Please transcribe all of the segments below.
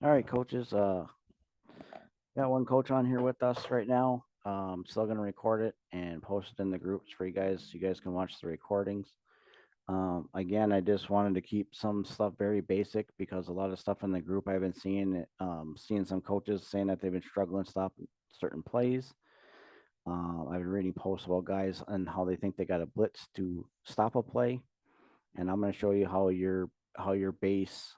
All right, coaches. Got one coach on here with us right now. Still gonna record it and post it in the groups for you guys, so you guys can watch the recordings. Again, I just wanted to keep some stuff very basic because a lot of stuff in the group I've been seeing some coaches saying that they've been struggling stopping certain plays. I've been reading posts about guys and how they think they got a blitz to stop a play, and I'm gonna show you how your base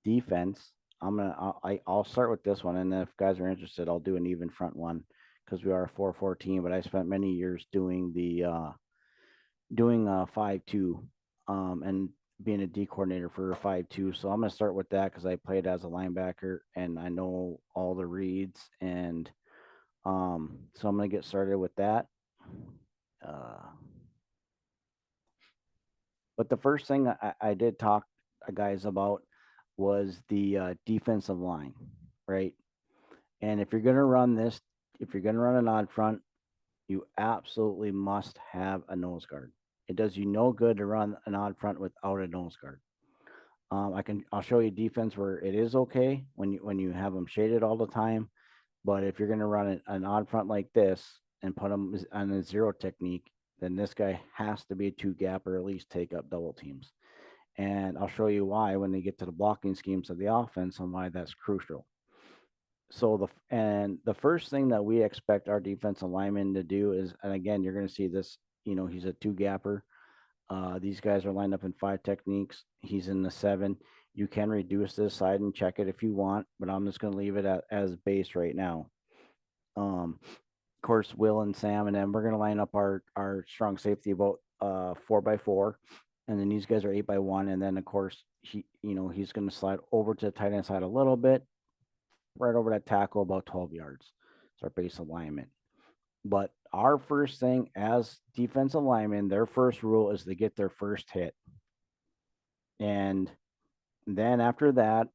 defense. I'll start with this one, and then if guys are interested, I'll do an even front one because we are a 4-4 team. But I spent many years doing 5-2, and being a D coordinator for a 5-2. So I'm gonna start with that because I played as a linebacker and I know all the reads, and so I'm gonna get started with that. Uh, but the first thing I did talk guys about was the defensive line, right? And if you're going to run an odd front, you absolutely must have a nose guard. It does you no good to run an odd front without a nose guard. I'll show you defense where it is okay when you have them shaded all the time. But if you're going to run an odd front like this and put them on a zero technique, then this guy has to be a two gap or at least take up double teams. And I'll show you why when they get to the blocking schemes of the offense and why that's crucial. The first thing that we expect our defensive lineman to do is, and again, you're going to see this. He's a two gapper. These guys are lined up in five techniques. He's in the seven. You can reduce this side and check it if you want, but I'm just going to leave it as base right now. Of course, Will and Sam, and then we're going to line up our strong safety about 4x4, and then these guys are 8x1, and then of course he's going to slide over to the tight end side a little bit, right over that tackle about 12 yards. It's our base alignment. But our first thing as defensive linemen, their first rule is to get their first hit. And then after that,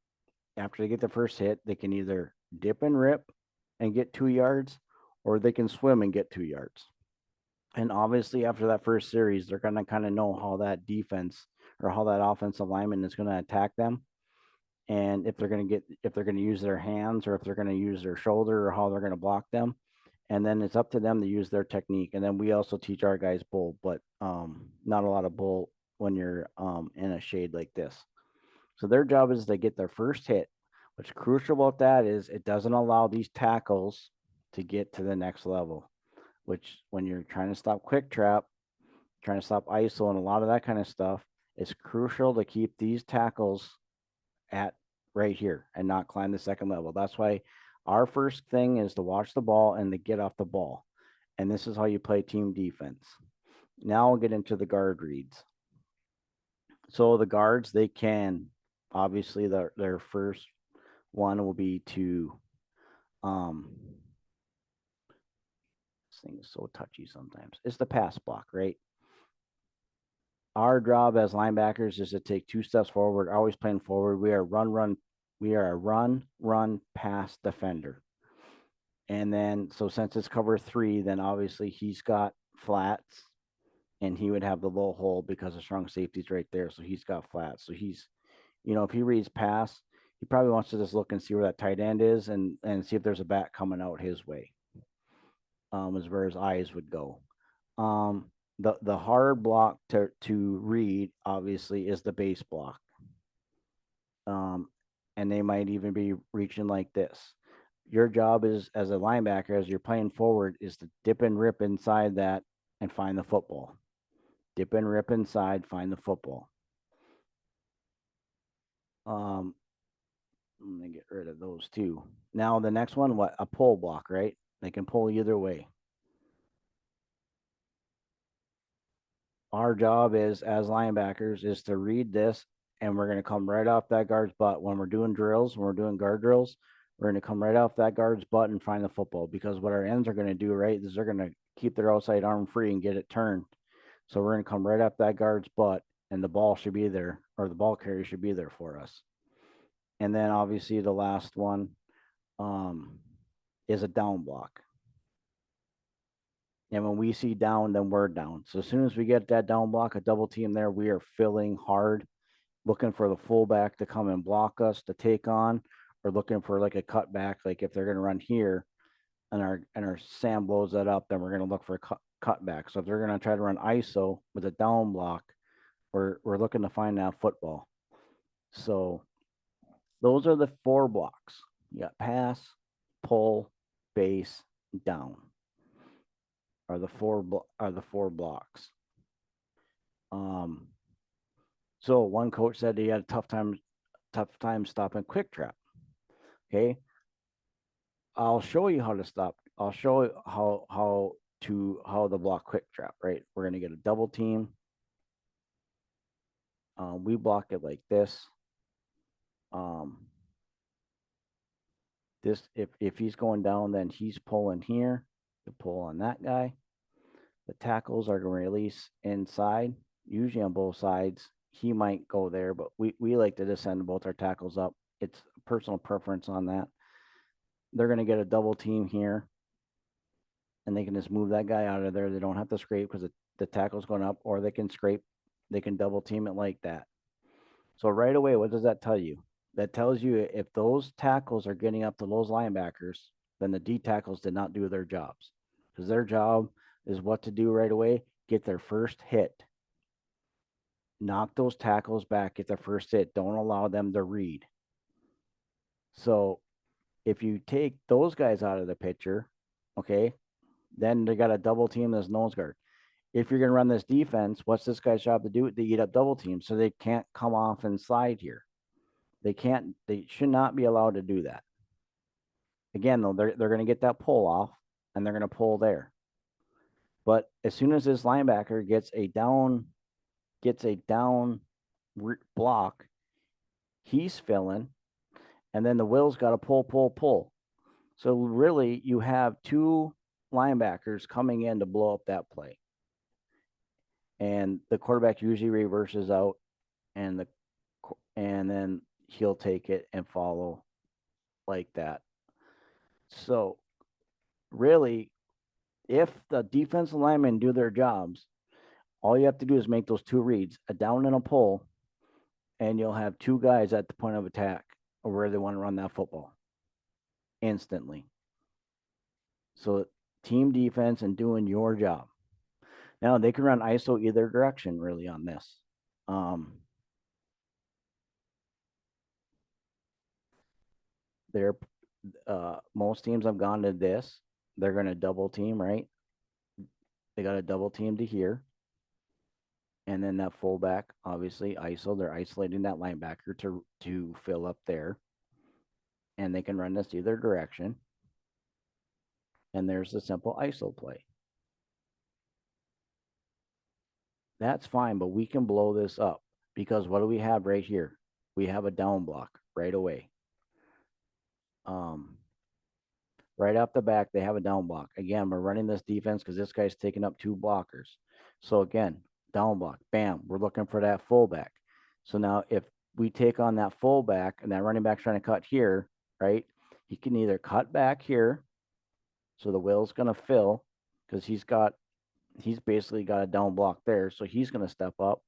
after they get the first hit, they can either dip and rip and get 2 yards, or they can swim and get 2 yards. And obviously, after that first series, they're going to kind of know how that defense or how that offensive lineman is going to attack them, and if they're going to use their hands or if they're going to use their shoulder or how they're going to block them. And then it's up to them to use their technique. And then we also teach our guys bull, but not a lot of bull when you're in a shade like this. So their job is to get their first hit. What's crucial about that is it doesn't allow these tackles to get to the next level, which when you're trying to stop quick trap, trying to stop ISO and a lot of that kind of stuff, it's crucial to keep these tackles at right here and not climb the second level. That's why our first thing is to watch the ball and to get off the ball. And this is how you play team defense. Now I'll get into the guard reads. So the guards, they can obviously their first one will be to this thing is so touchy sometimes. It's the pass block, right? Our job as linebackers is to take 2 steps forward, always playing forward. We are a run pass defender. And then so since it's cover 3, then obviously he's got flats and he would have the low hole because the strong safety's right there. So he's got flats. So he's, if he reads pass, he probably wants to just look and see where that tight end is and see if there's a back coming out his way. Is where his eyes would go. The hard block to read obviously is the base block. And they might even be reaching like this. Your job is as a linebacker, as you're playing forward, is to dip and rip inside that and find the football. Dip and rip inside, find the football. Let me get rid of those two. Now the next one, what a pull block, right? They can pull either way. Our job is as linebackers is to read this, and we're going to come right off that guard's butt when we're doing drills. When we're doing guard drills, we're going to come right off that guard's butt and find the football, because what our ends are going to do, right, is they're going to keep their outside arm free and get it turned. So we're going to come right up that guard's butt, and the ball should be there, or the ball carrier should be there for us. And then obviously the last one is a down block. And when we see down, then we're down. So as soon as we get that down block, a double team there, we are filling hard looking for the fullback to come and block us to take on, or looking for like a cutback. Like if they're going to run here and our Sam blows that up, then we're going to look for a cutback. So if they're going to try to run ISO with a down block, we're looking to find that football. So those are the 4 blocks. You got pass, pull, base, down. Are the 4 blocks. So one coach said he had a tough time stopping quick trap. Okay, I'll show you how to stop. I'll show you how the block quick trap. Right, we're gonna get a double team. We block it like this. This if he's going down, then he's pulling here. You pull on that guy. The tackles are going to release inside, usually on both sides. He might go there, but we like to just send both our tackles up. It's personal preference on that. They're going to get a double team here, and they can just move that guy out of there. They don't have to scrape because the tackle's going up, or they can scrape. They can double team it like that. So right away, what does that tell you? That tells you if those tackles are getting up to those linebackers, then the D tackles did not do their jobs, because their job is what to do right away. Get their first hit. Knock those tackles back, get their first hit. Don't allow them to read. So if you take those guys out of the picture, okay, then they got a double team as nose guard. If you're going to run this defense, what's this guy's job to do? They eat up double teams, so they can't come off and slide here. They should not be allowed to do that. Again, though, they're going to get that pull off, and they're going to pull there. But as soon as this linebacker gets a down block, he's filling, and then the Will's got to pull. So really, you have 2 linebackers coming in to blow up that play, and the quarterback usually reverses out, and then he'll take it and follow like that. So really, if the defensive linemen do their jobs, all you have to do is make those 2 reads, a down and a pull, and you'll have 2 guys at the point of attack or where they want to run that football instantly. So team defense and doing your job. Now they can run ISO either direction really on this. They're most teams have gone to this. They're going to double team, right? They got a double team to here. And then that fullback, obviously, ISO, they're isolating that linebacker to fill up there. And they can run this either direction. And there's the simple ISO play. That's fine, but we can blow this up because what do we have right here? We have a down block right away. Right off the back, they have a down block. Again, we're running this defense because this guy's taking up 2 blockers. So again, down block, bam, we're looking for that fullback. So now if we take on that fullback and that running back's trying to cut here, right? He can either cut back here, so the Will's going to fill because he's basically got a down block there, so he's going to step up,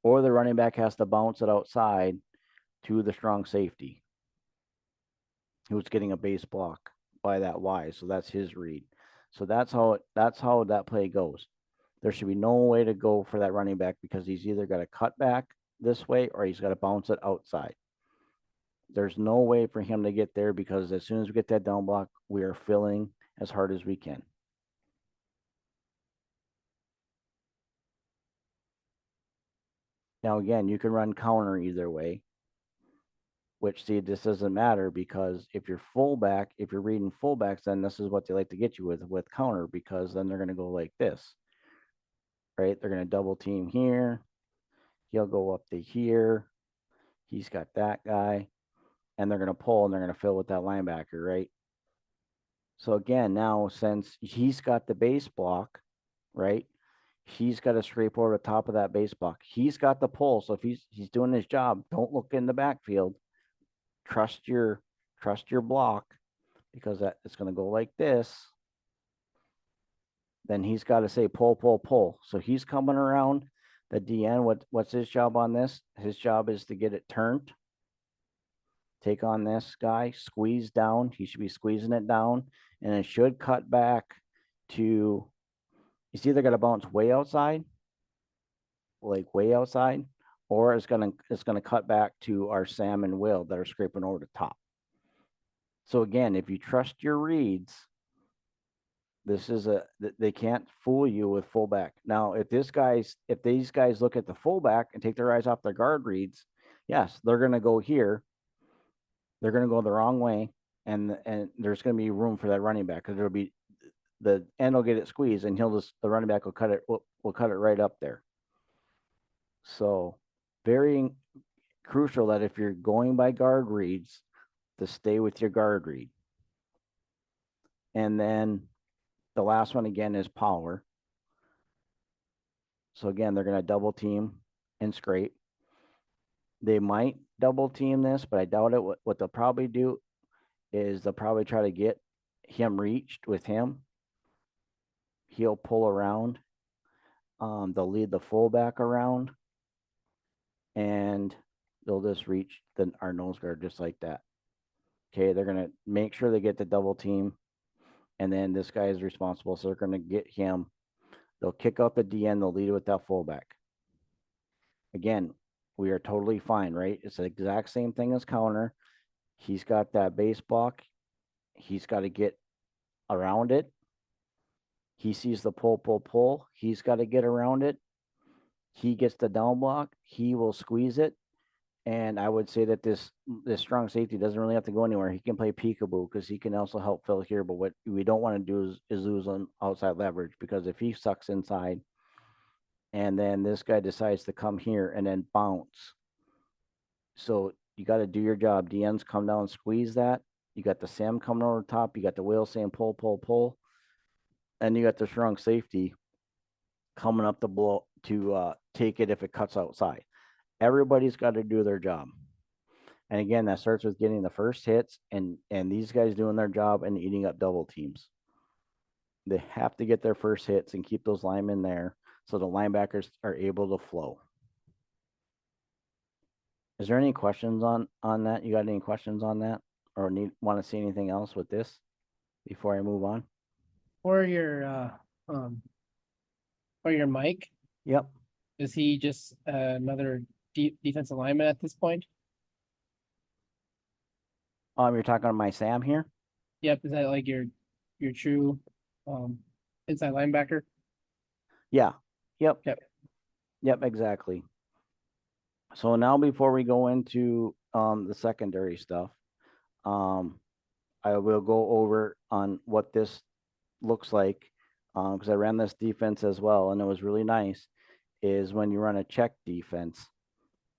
or the running back has to bounce it outside to the strong safety who's getting a base block by that Y. So that's his read. So that's how that play goes. There should be no way to go for that running back because he's either got to cut back this way or he's got to bounce it outside. There's no way for him to get there because as soon as we get that down block, we are filling as hard as we can. Now, again, you can run counter either way, which, see, this doesn't matter because if you're reading fullbacks, then this is what they like to get you with counter because then they're going to go like this, right? They're going to double team here. He'll go up to here. He's got that guy. And they're going to pull and they're going to fill with that linebacker, right? So again, now since he's got the base block, right? He's got to scrape over the top of that base block. He's got the pull. So if he's doing his job, don't look in the backfield. Trust your block because it's going to go like this. Then he's got to say pull. So he's coming around. The DN, what's his job on this? His job is to get it turned. Take on this guy, squeeze down. He should be squeezing it down, and it should cut back to. It's either going to bounce way outside, like way outside, or it's gonna cut back to our Sam and Will that are scraping over the top. So again, if you trust your reads, they can't fool you with fullback. Now, if these guys look at the fullback and take their eyes off their guard reads, yes, they're gonna go here. They're gonna go the wrong way, and there's gonna be room for that running back because there'll be the end will get it squeezed, and the running back will cut it right up there. So, very crucial that if you're going by guard reads, to stay with your guard read. And then the last one again is power. So again, they're going to double team and scrape. They might double team this, but I doubt it. What they'll probably do is they'll probably try to get him reached with him. He'll pull around. They'll lead the fullback around, and they'll just reach our nose guard just like that. Okay, they're going to make sure they get the double team, and then this guy is responsible, so they're going to get him. They'll kick out the DN. They'll lead it with that fullback. Again, we are totally fine, right? It's the exact same thing as counter. He's got that base block. He's got to get around it. He sees the pull. He's got to get around it. He gets the down block. He will squeeze it. And I would say that this strong safety doesn't really have to go anywhere. He can play peekaboo because he can also help fill here. But what we don't want to do is lose on outside leverage, because if he sucks inside and then this guy decides to come here and then bounce. So you got to do your job. DNs come down, squeeze that. You got the Sam coming over the top. You got the Will saying pull. And you got the strong safety coming up the blow to take it if it cuts outside. Everybody's got to do their job. And again, that starts with getting the first hits and these guys doing their job and eating up double teams. They have to get their first hits and keep those linemen there so the linebackers are able to flow. Is there any questions on that? You got any questions on that, or want to see anything else with this before I move on? For your Mike, Yep. is he just another defensive lineman at this point? You're talking to my Sam here? Yep. Is that like your true inside linebacker? Yeah. Yep. Yep. Yep, exactly. So now before we go into the secondary stuff, I will go over on what this looks like, because I ran this defense as well, and it was really nice, is when you run a check defense.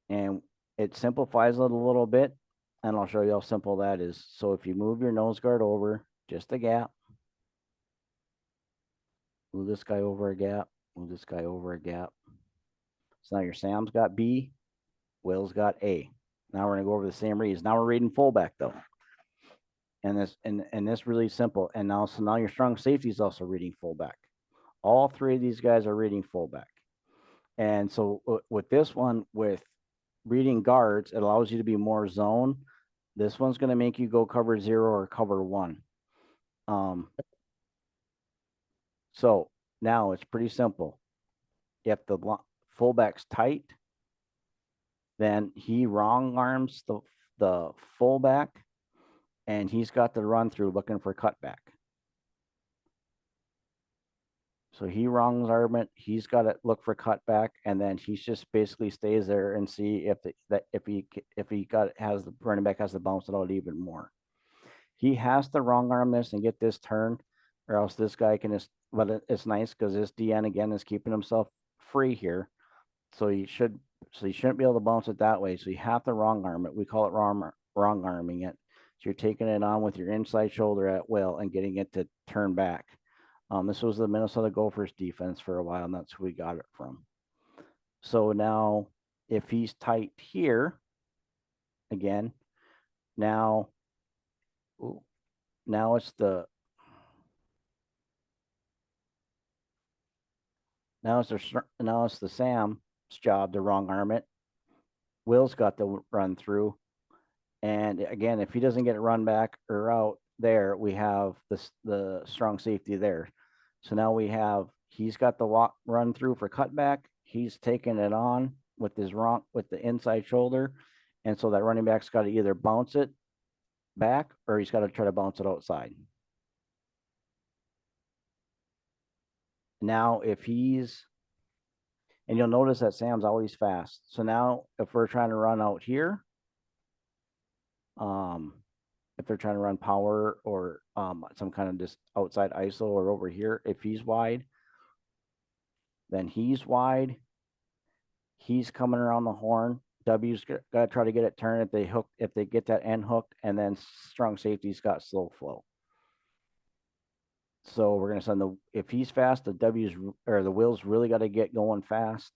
And it simplifies it a little bit, and I'll show you how simple that is. So if you move your nose guard over just a gap, move this guy over a gap, move this guy over a gap. So now your Sam's got B, Will's got A. Now we're gonna go over the same reads. Now we're reading fullback though. And this really simple. And now your strong safety is also reading fullback. All three of these guys are reading fullback. And so with this one, with reading guards, it allows you to be more zone. This one's going to make you go cover 0 or cover 1. So now it's pretty simple. If the fullback's tight, then he wrong arms the fullback, and he's got the run through looking for cutback. So he wrongs arm it. He's got to look for cutback, and then he just basically stays there and see if has the running back has to bounce it out even more. He has to wrong arm this and get this turned, or else this guy can just. But it's nice because this DN again is keeping himself free here, so he shouldn't be able to bounce it that way. So you have to wrong arm it. We call it wrong arming it. So you're taking it on with your inside shoulder at will and getting it to turn back. This was the Minnesota Gophers defense for a while, and that's who we got it from. So now, if he's tight here, again, now it's the Sam job to wrong arm it. Will's got to run through. And again, if he doesn't get it run back or out there, we have the strong safety there. So now he's got the walk run through for cutback. He's taking it on with the inside shoulder. And so that running back's got to either bounce it back or he's got to try to bounce it outside. Now, and you'll notice that Sam's always fast. So now if we're trying to run out here, if they're trying to run power or some kind of just outside ISO or over here, if he's wide, then he's wide. He's coming around the horn. W's got to try to get it turned if they get that end hooked, and then strong safety's got slow flow. So we're gonna send if he's fast, the Will's really got to get going fast.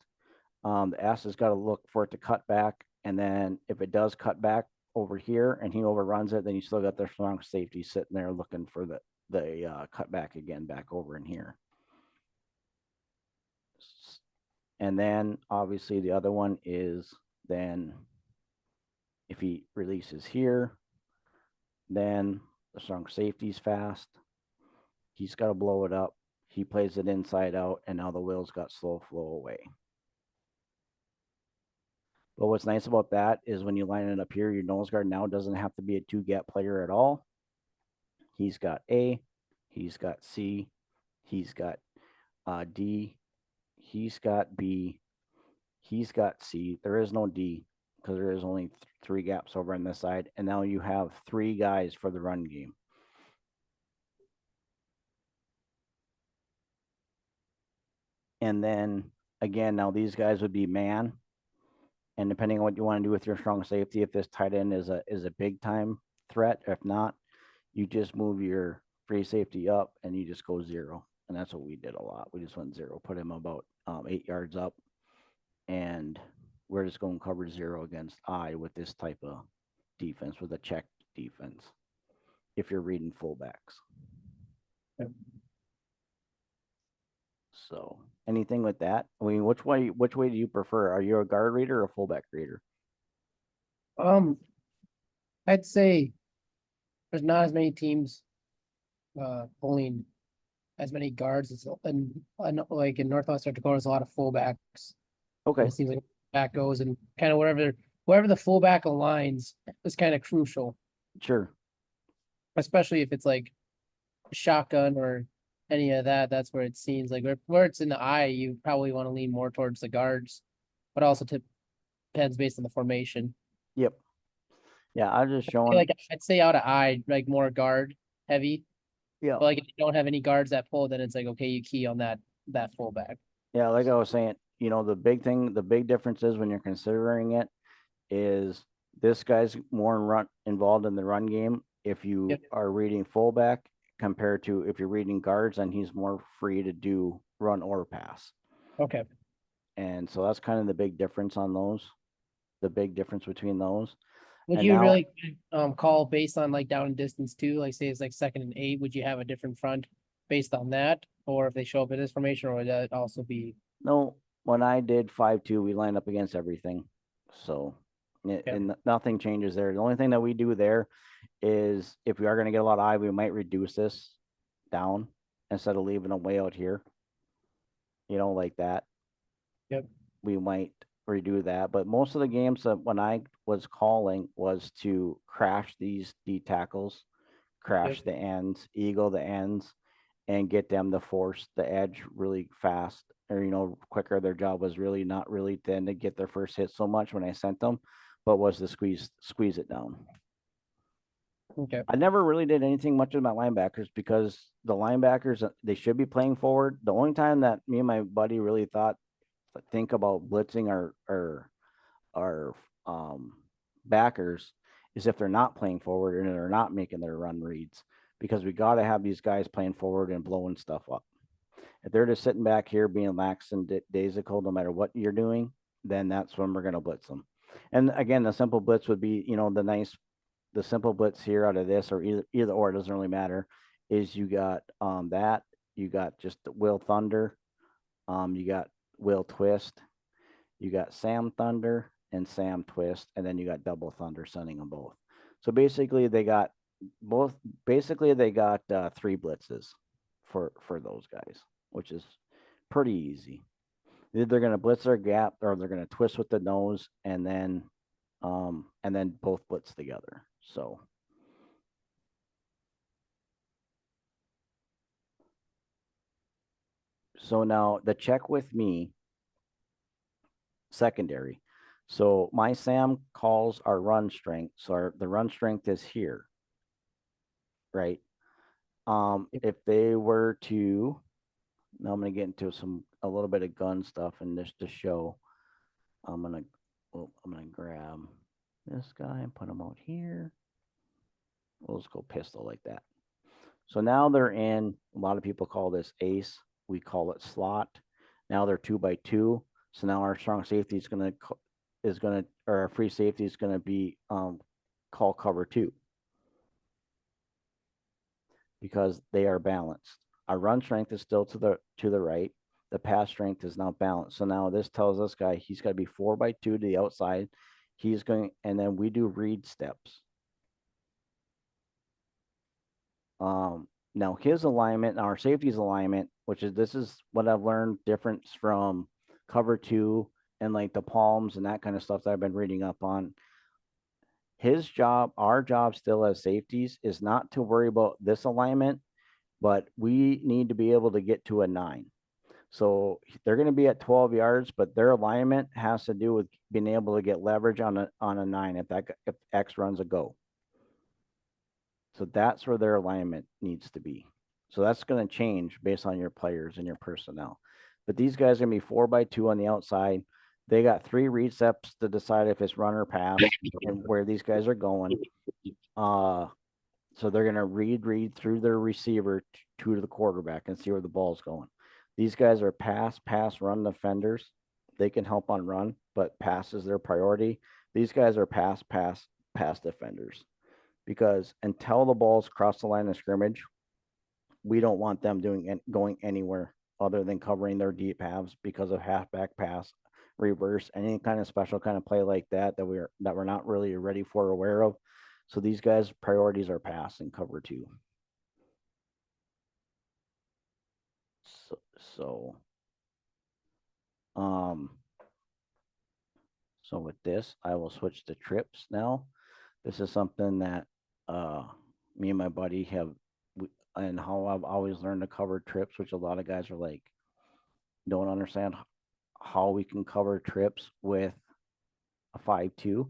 The S has got to look for it to cut back, and then if it does cut back over here and he overruns it, then you still got the strong safety sitting there looking for the cut back again back over in here. And then obviously the other one is then if he releases here, then the strong safety's fast. He's got to blow it up. He plays it inside out, and now the Will's got slow flow away. But what's nice about that is when you line it up here, your nose guard now doesn't have to be a 2-gap player at all. He's got A, he's got C, he's got D, he's got B, he's got C. There is no D because there is only 3 gaps over on this side. And now you have 3 guys for the run game. And then again, now these guys would be man. And depending on what you want to do with your strong safety, if this tight end is a big time threat, if not, you just move your free safety up and you just go 0. And that's what we did a lot. We just went 0, put him about 8 yards up, and we're just going to cover 0 against I with this type of defense, with a check defense, if you're reading fullbacks. Yep. So anything with that? I mean, which way do you prefer? Are you a guard reader or a fullback reader? I'd say there's not as many teams pulling as many guards as and like in Northwest North Dakota, there's a lot of fullbacks. Okay. And it seems like back goes and kind of wherever the fullback aligns is kind of crucial. Sure. Especially if it's like shotgun or any of that. That's where it seems like where it's in the eye, you probably want to lean more towards the guards, but also depends based on the formation. Yep. Yeah, I'm just showing. Like I'd say out of eye, like more guard heavy. Yeah. But like if you don't have any guards that pull, then it's like okay, you key on that fullback. Yeah, like I was saying, the big difference is when you're considering it is this guy's more involved in the run game if you are reading fullback compared to if you're reading guards, and he's more free to do run or pass. Okay. And so that's kind of the big difference on those, the big difference between those. Would you really call based on like down and distance too? Like say it's like 2nd and 8, would you have a different front based on that? Or if they show up in this formation, or would that also be? No, when I did 5-2, we lined up against everything. So and nothing changes there. The only thing that we do there is if we are going to get a lot of eye, we might reduce this down instead of leaving them way out here. Like that. Yep. We might redo that. But most of the games that when I was calling was to crash these D tackles, crash the ends, eagle the ends, and get them to force the edge really fast or, quicker. Their job was really not really then to get their first hit so much when I sent them, but was to squeeze it down. Okay. I never really did anything much with my linebackers because the linebackers, they should be playing forward. The only time that me and my buddy really think about blitzing our backers is if they're not playing forward and they're not making their run reads, because we got to have these guys playing forward and blowing stuff up. If they're just sitting back here being lax and daisical, no matter what you're doing, then that's when we're going to blitz them. And again, the simple blitz would be, the simple blitz here out of this, or either or, it doesn't really matter, is you got you got just the Will Thunder, you got Will Twist, You got Sam Thunder and Sam Twist, and then you got Double Thunder sending them both. So basically, they got both. Basically, they got 3 blitzes for those guys, which is pretty easy. Either they're going to blitz their gap, or they're going to twist with the nose, and then both blitz together. So now the check with me secondary. So my Sam calls our run strength. So the run strength is here, right? If they were to, now I'm gonna get into a little bit of gun stuff and just to show. I'm gonna grab this guy and put him out here. We'll just go pistol like that. So now they're in. A lot of people call this ace. We call it slot. Now they're 2x2. So now our strong safety is gonna or our free safety is gonna be call cover 2 because they are balanced. Our run strength is still to the right. The pass strength is now balanced. So now this tells this guy he's got to be 4x2 to the outside. He's going, and then we do read steps. Now his alignment, our safety's alignment, this is what I've learned difference from cover 2 and like the palms and that kind of stuff that I've been reading up on. His job, our job still as safeties is not to worry about this alignment, but we need to be able to get to a 9. So they're going to be at 12 yards, but their alignment has to do with being able to get leverage on a 9 if X runs a go. So that's where their alignment needs to be. So that's going to change based on your players and your personnel. But these guys are going to be 4x2 on the outside. They got 3 read steps to decide if it's run or pass and where these guys are going. So they're going to read through their receiver to the quarterback and see where the ball's going. These guys are pass, run defenders. They can help on run, but pass is their priority. These guys are pass defenders. Because until the balls cross the line of scrimmage, we don't want them going anywhere other than covering their deep halves because of halfback pass, reverse, any kind of special kind of play like that we're not really ready for or aware of. So these guys' priorities are pass and cover 2. So with this, I will switch to trips now. This is something that me and my buddy have, and how I've always learned to cover trips, which a lot of guys are like, don't understand how we can cover trips with a 5-2.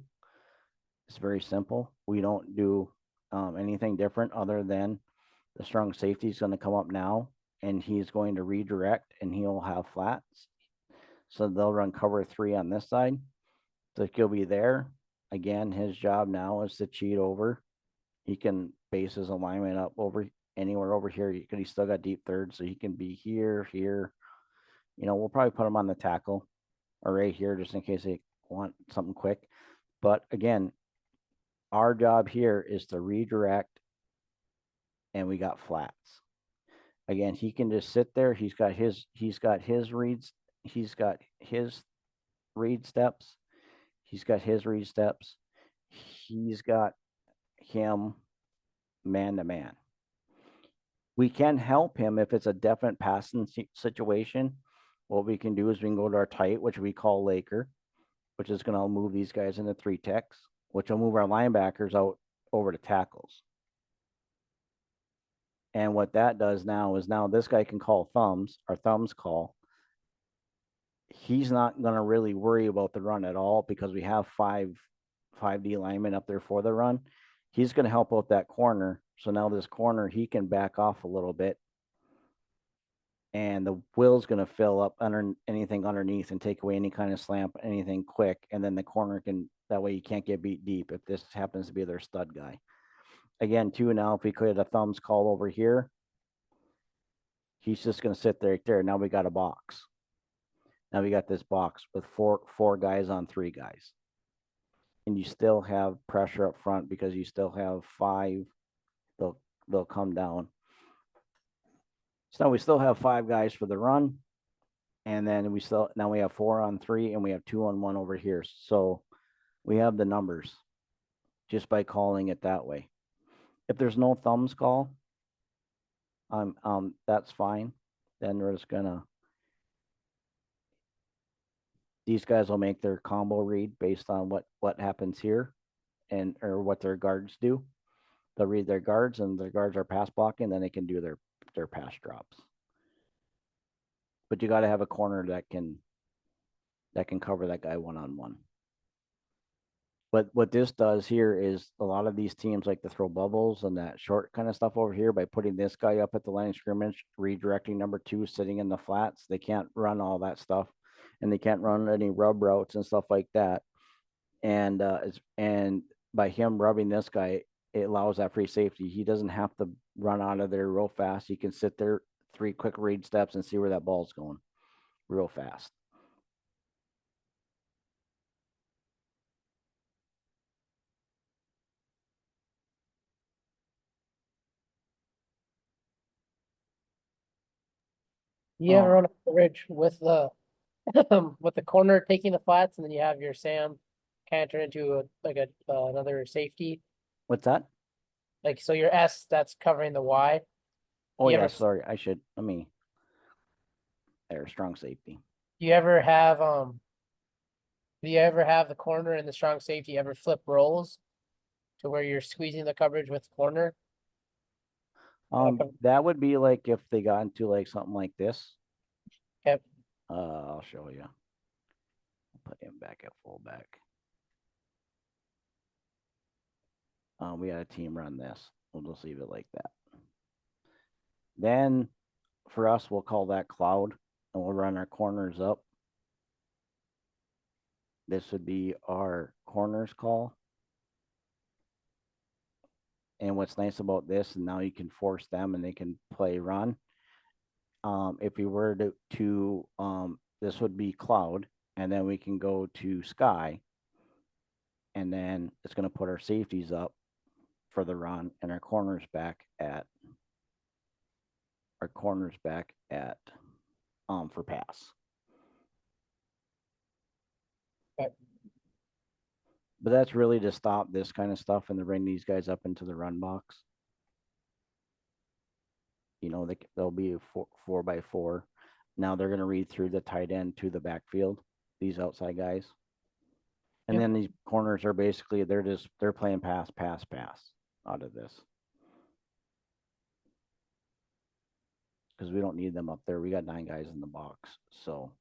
It's very simple. We don't do anything different other than the strong safety is going to come up now, and he's going to redirect, and he'll have flats. So they'll run cover 3 on this side. So he'll be there. Again, his job now is to cheat over. He can base his alignment up over anywhere over here. He's still got deep third, so he can be here. We'll probably put him on the tackle or right here just in case they want something quick. But again, our job here is to redirect, and we got flats. Again, he can just sit there. He's got his reads. He's got his read steps. He's got his read steps. He's got him man to man. We can help him if it's a definite passing situation. What we can do is we can go to our tight, which we call Laker, which is going to move these guys into 3 techs, which will move our linebackers out over to tackles. And what that does now is this guy can call thumbs, our thumbs call. He's not going to really worry about the run at all because we have 5D linemen up there for the run. He's going to help out that corner. So now this corner, he can back off a little bit. And the will's going to fill up under anything underneath and take away any kind of slant, anything quick. And then the corner that way you can't get beat deep if this happens to be their stud guy. Again, too, now if we create a thumbs call over here, he's just going to sit right there. Now we got a box. Now we got this box with four guys on 3 guys. And you still have pressure up front because you still have 5. They'll come down. So we still have 5 guys for the run. And then now we have 4-on-3 and we have 2-on-1 over here. So we have the numbers just by calling it that way. If there's no thumbs call, that's fine. Then we're just gonna, these guys will make their combo read based on what happens here and or what their guards do. They'll read their guards and their guards are pass blocking, then they can do their pass drops. But you got to have a corner that can cover that guy 1-on-1. But what this does here is a lot of these teams like to throw bubbles and that short kind of stuff over here by putting this guy up at the line of scrimmage, redirecting number 2, sitting in the flats. They can't run all that stuff, and they can't run any rub routes and stuff like that. And by him rubbing this guy, it allows that free safety. He doesn't have to run out of there real fast. He can sit there 3 quick read steps and see where that ball's going real fast. You ever run a coverage with the with the corner taking the flats, and then you have your Sam canter into another safety. What's that? Like, so your S that's covering the Y. Oh You yeah, ever- sorry. There, strong safety. Do you ever have the corner and the strong safety ever flip roles to where you're squeezing the coverage with the corner? That would be like if they got into like something like this. Okay. I'll show you. Put him back at fullback. We got a team run this. We'll just leave it like that. Then for us, we'll call that cloud and we'll run our corners up. This would be our corners call. And what's nice about this, and now you can force them and they can play run. If we were to this would be cloud, and then we can go to sky, and then it's going to put our safeties up for the run and our corners back at for pass. Okay. But that's really to stop this kind of stuff and to bring these guys up into the run box. You know, they'll be a 4-by-4. Now they're going to read through the tight end to the backfield, these outside guys. And then these corners are basically, they're playing pass out of this. Because we don't need them up there. We got 9 guys in the box. So.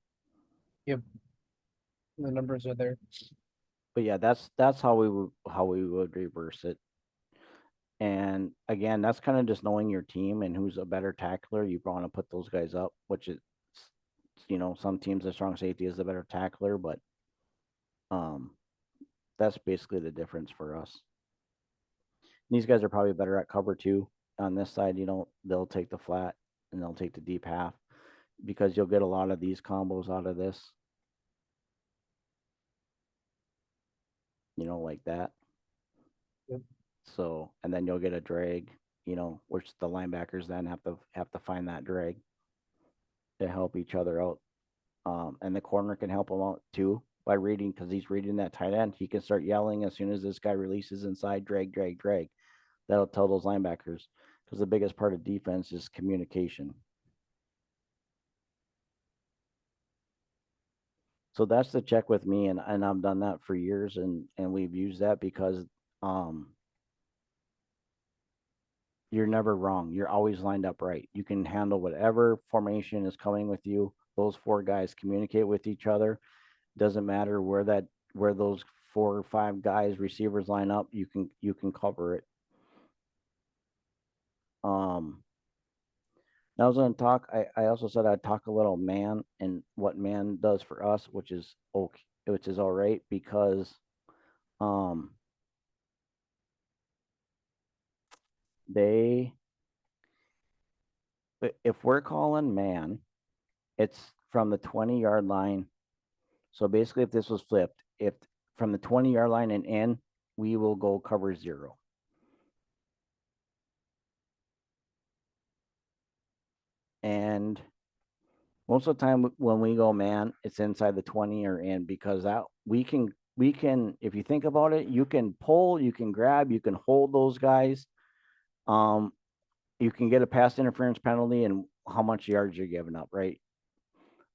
Yep. The numbers are there. But yeah, that's how we would reverse it. And again, that's kind of just knowing your team and who's a better tackler. You want to put those guys up, which is, you know, some teams, the strong safety is the better tackler, but that's basically the difference for us. And these guys are probably better at cover 2 on this side. You know, they'll take the flat and they'll take the deep half because you'll get a lot of these combos out of this. You know, like that. Yep. So, and then you'll get a drag, you know, which the linebackers then have to find that drag to help each other out. And the corner can help them out too by reading, because he's reading that tight end. He can start yelling as soon as this guy releases inside, drag. That'll tell those linebackers, because the biggest part of defense is communication. So that's the check with me, and I've done that for years, and we've used that because you're never wrong. You're always lined up right. You can handle whatever formation is coming with you. Those 4 guys communicate with each other. Doesn't matter where those 4 or 5 guys receivers line up. You can cover it. I was going to talk. I also said I'd talk a little man and what man does for us, which is okay, which is all right, because if we're calling man, it's from the 20-yard line. So basically, if this was flipped, if from the 20-yard line and in, we will go cover 0. And Most of the time when we go man, it's inside the 20 or in, because that we can, if you think about it, you can pull, you can grab, you can hold those guys. Um, you can get a pass interference penalty and how much yards you're giving up, right?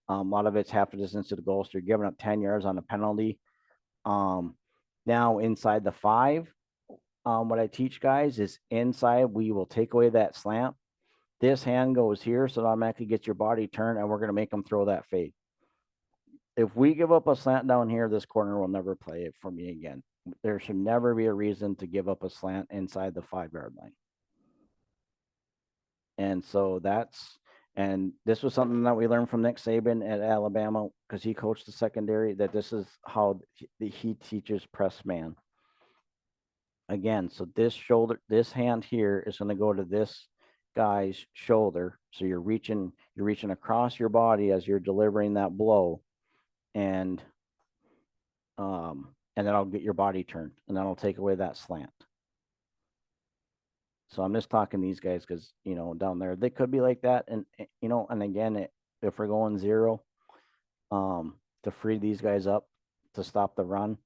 A lot of it's half a distance to the goal, so you're giving up 10 yards on a penalty. Um, Now inside the 5, what I teach guys is inside, we will take away that slant. This hand goes here, so it automatically gets your body turned, and we're going to make them throw that fade. If we give up a slant down here, this corner will never play it for me again. There should never be a reason to give up a slant inside the 5-yard line. And so and this was something that we learned from Nick Saban at Alabama, because he coached the secondary, that this is how he teaches press man. Again, so this hand here is going to go to this guy's shoulder. So you're reaching across your body as you're delivering that blow. And then I'll get your body turned, and then I'll take away that slant. So I'm just talking these guys because, down there, they could be like that. And, and again, if we're going 0, to free these guys up to stop the run,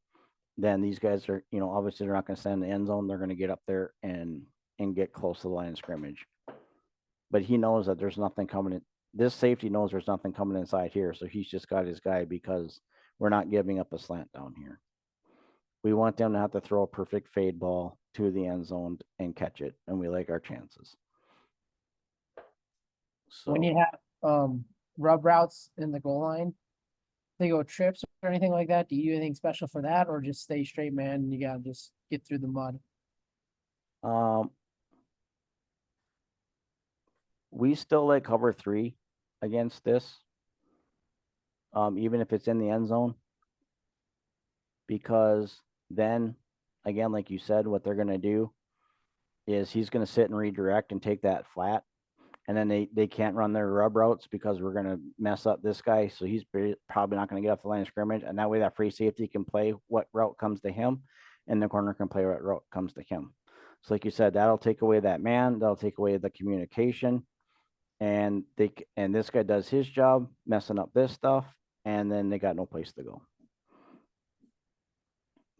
then these guys are, obviously they're not going to stand in the end zone. They're going to get up there and get close to the line of scrimmage. But he knows that there's nothing coming in. This safety knows there's nothing coming inside here. So he's just got his guy, because we're not giving up a slant down here. We want them to have to throw a perfect fade ball to the end zone and catch it, and we like our chances. When you So have rub routes in the goal line, they go trips or anything like that. Do you do anything special for that, or just stay straight man and you gotta just get through the mud? we still like cover 3 against this, even if it's in the end zone, because then, again, like you said, what they're going to do is he's going to sit and redirect and take that flat, and then they can't run their rub routes because we're going to mess up this guy. So he's probably not going to get off the line of scrimmage, and that way that free safety can play what route comes to him, and the corner can play what route comes to him. So like you said, that'll take away that man, that'll take away the communication, and this guy does his job messing up this stuff, and then they got no place to go.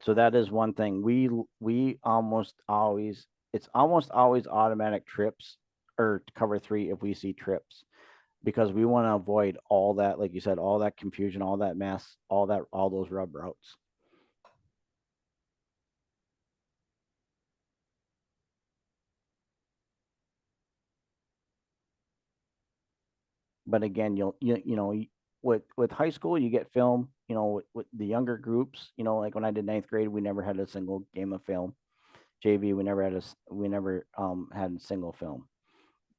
So that is one thing. We almost always, it's almost always automatic trips or cover 3 if we see trips, because we want to avoid all that, like you said, all that confusion, all that mess, all those rub routes. But again, with high school, you get film, with the younger groups, like when I did 9th grade, we never had a single game of film. JV, we never had a single film.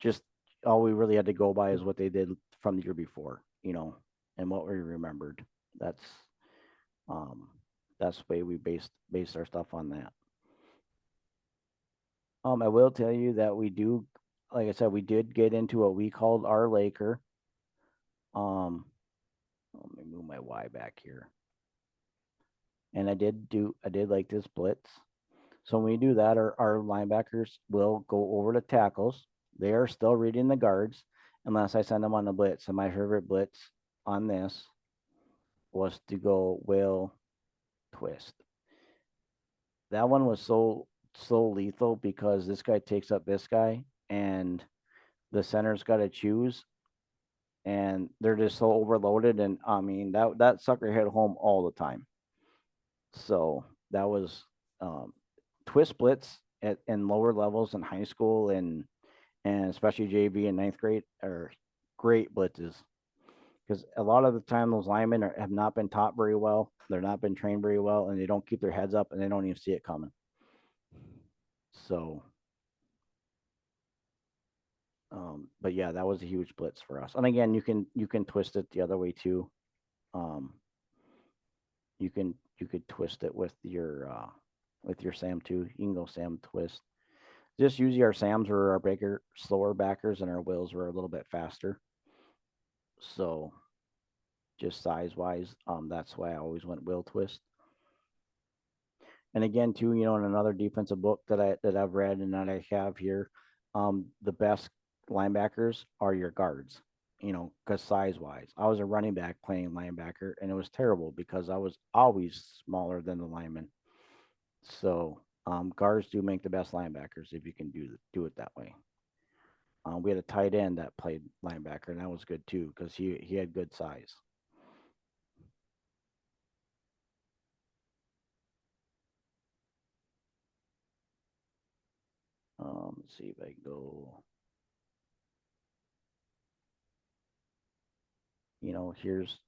Just all we really had to go by is what they did from the year before, and what we remembered. That's the way we based our stuff on that. I will tell you that we do, like I said, we did get into what we called our Laker. Let me move my Y back here. And I did like this blitz. So when we do that, our linebackers will go over to tackles. They are still reading the guards unless I send them on the blitz. And my favorite blitz on this was to go will twist. That one was so lethal because this guy takes up this guy, and the center's got to choose, and they're just so overloaded. And I mean, that sucker hit home all the time. So that was twist blitz in lower levels in high school, and especially JV and 9th grade are great blitzes, because a lot of the time those linemen have not been taught very well. They're not been trained very well, and they don't keep their heads up, and they don't even see it coming. So, but yeah, that was a huge blitz for us. And again, you can twist it the other way too. You could twist it with your Sam too. You can go Sam twist. Just usually our Sams were our bigger, slower backers, and our Wills were a little bit faster. So, just size wise, that's why I always went Will twist. And again, too, in another defensive book that I've read and that I have here, the best linebackers are your guards. because size wise, I was a running back playing linebacker, and it was terrible because I was always smaller than the lineman. So guards do make the best linebackers if you can do it that way. We had a tight end that played linebacker, and that was good too because he had good size. Let's see if I can go. Here's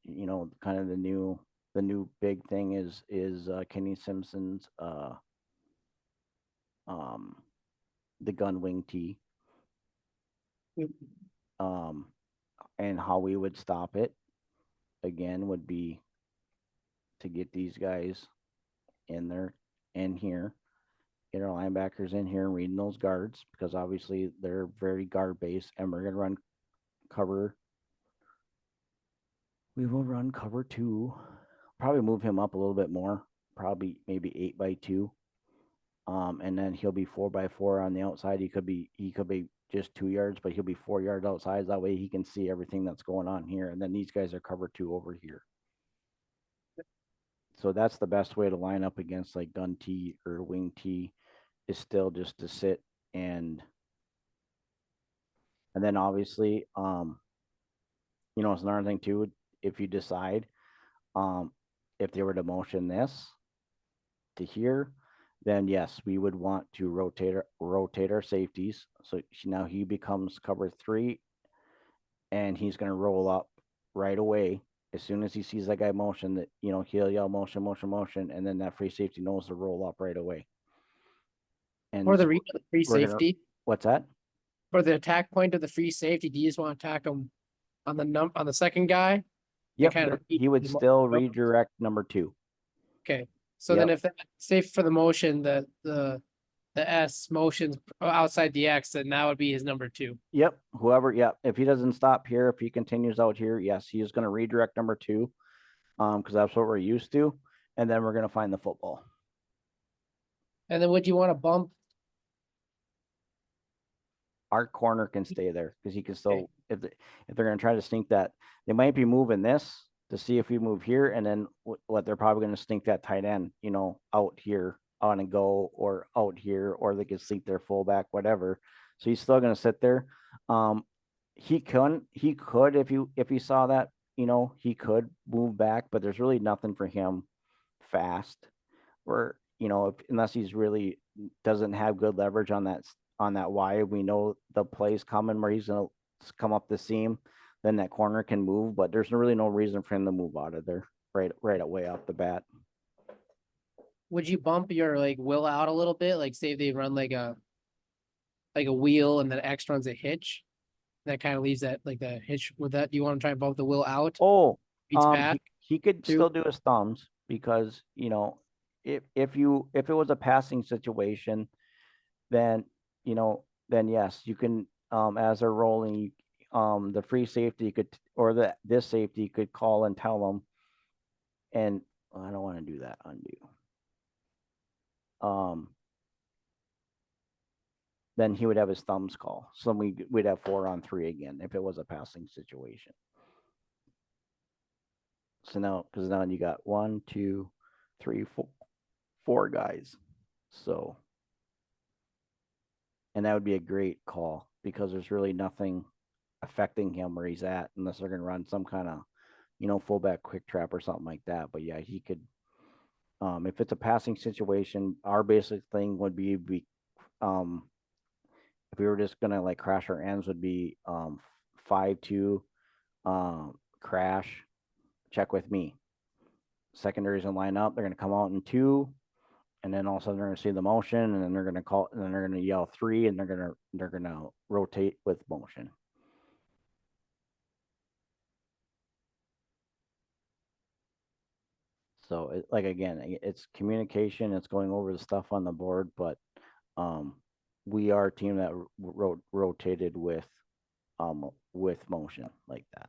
kind of the new big thing is Kenny Simpson's the gun wing tee, and how we would stop it again would be to get these guys in here, get our linebackers in here and reading those guards because obviously they're very guard based, and we're gonna run cover. We will run cover 2. Probably move him up a little bit more. Probably maybe 8x2. And then he'll be 4x4 on the outside. He could be just 2 yards, but he'll be 4 yards outside. That way he can see everything that's going on here. And then these guys are cover 2 over here. So that's the best way to line up against like gun T or wing T, is still just to sit and then obviously it's another thing too, if you decide if they were to motion this to here, then yes, we would want to rotate our safeties. So now he becomes cover 3, and he's going to roll up right away as soon as he sees that guy motion. That he'll yell motion, motion, motion, and then that free safety knows to roll up right away. And For the so read of the free safety, what's that? for the attack point of the free safety, do you just want to attack him on the second guy? Yep, kind of he would still redirect number 2. Okay, so then if that safe for the motion, the S motions outside the X, then that would be his number 2. Yep, whoever. Yep, if he doesn't stop here, if he continues out here, yes, he is going to redirect number 2, because that's what we're used to, and then we're going to find the football. And then would you want to bump? Our corner can stay there because he can still, if they're going to try to sneak that, they might be moving this to see if we move here, and then what they're probably going to sneak that tight end, out here on and go, or out here, or they could sneak their fullback, whatever. So he's still going to sit there. He could if he saw that, he could move back, but there's really nothing for him fast, or unless he's really doesn't have good leverage on that Y. We know the play's coming where he's gonna come up the seam, then that corner can move, but there's really no reason for him to move out of there right away off the bat. Would you bump your will out a little bit? Like say they run like a wheel and then X runs a hitch. That kind of leaves that the hitch with that. Do you want to try and bump the will out? Oh, back he could still do his thumbs because if it was a passing situation, then then yes, you can as they're rolling, the free safety could, or this safety could call and tell them, and I don't want to do that, undo. Then he would have his thumbs call. So we'd have 4-on-3 again if it was a passing situation. So now, because now you got 1, 2, 3, 4 guys. So, and that would be a great call because there's really nothing affecting him where he's at unless they're going to run some kind of, fullback quick trap or something like that. But yeah, he could, if it's a passing situation, our basic thing would be, if we were just going to crash our ends, would be 5-2, crash, check with me. Secondaries and line up. They're going to come out in 2, and then all of a sudden they're going to see the motion, and then they're going to call, and then they're going to yell 3, and they're going to rotate with motion. So again, it's communication. It's going over the stuff on the board, but we are a team that rotated with motion like that.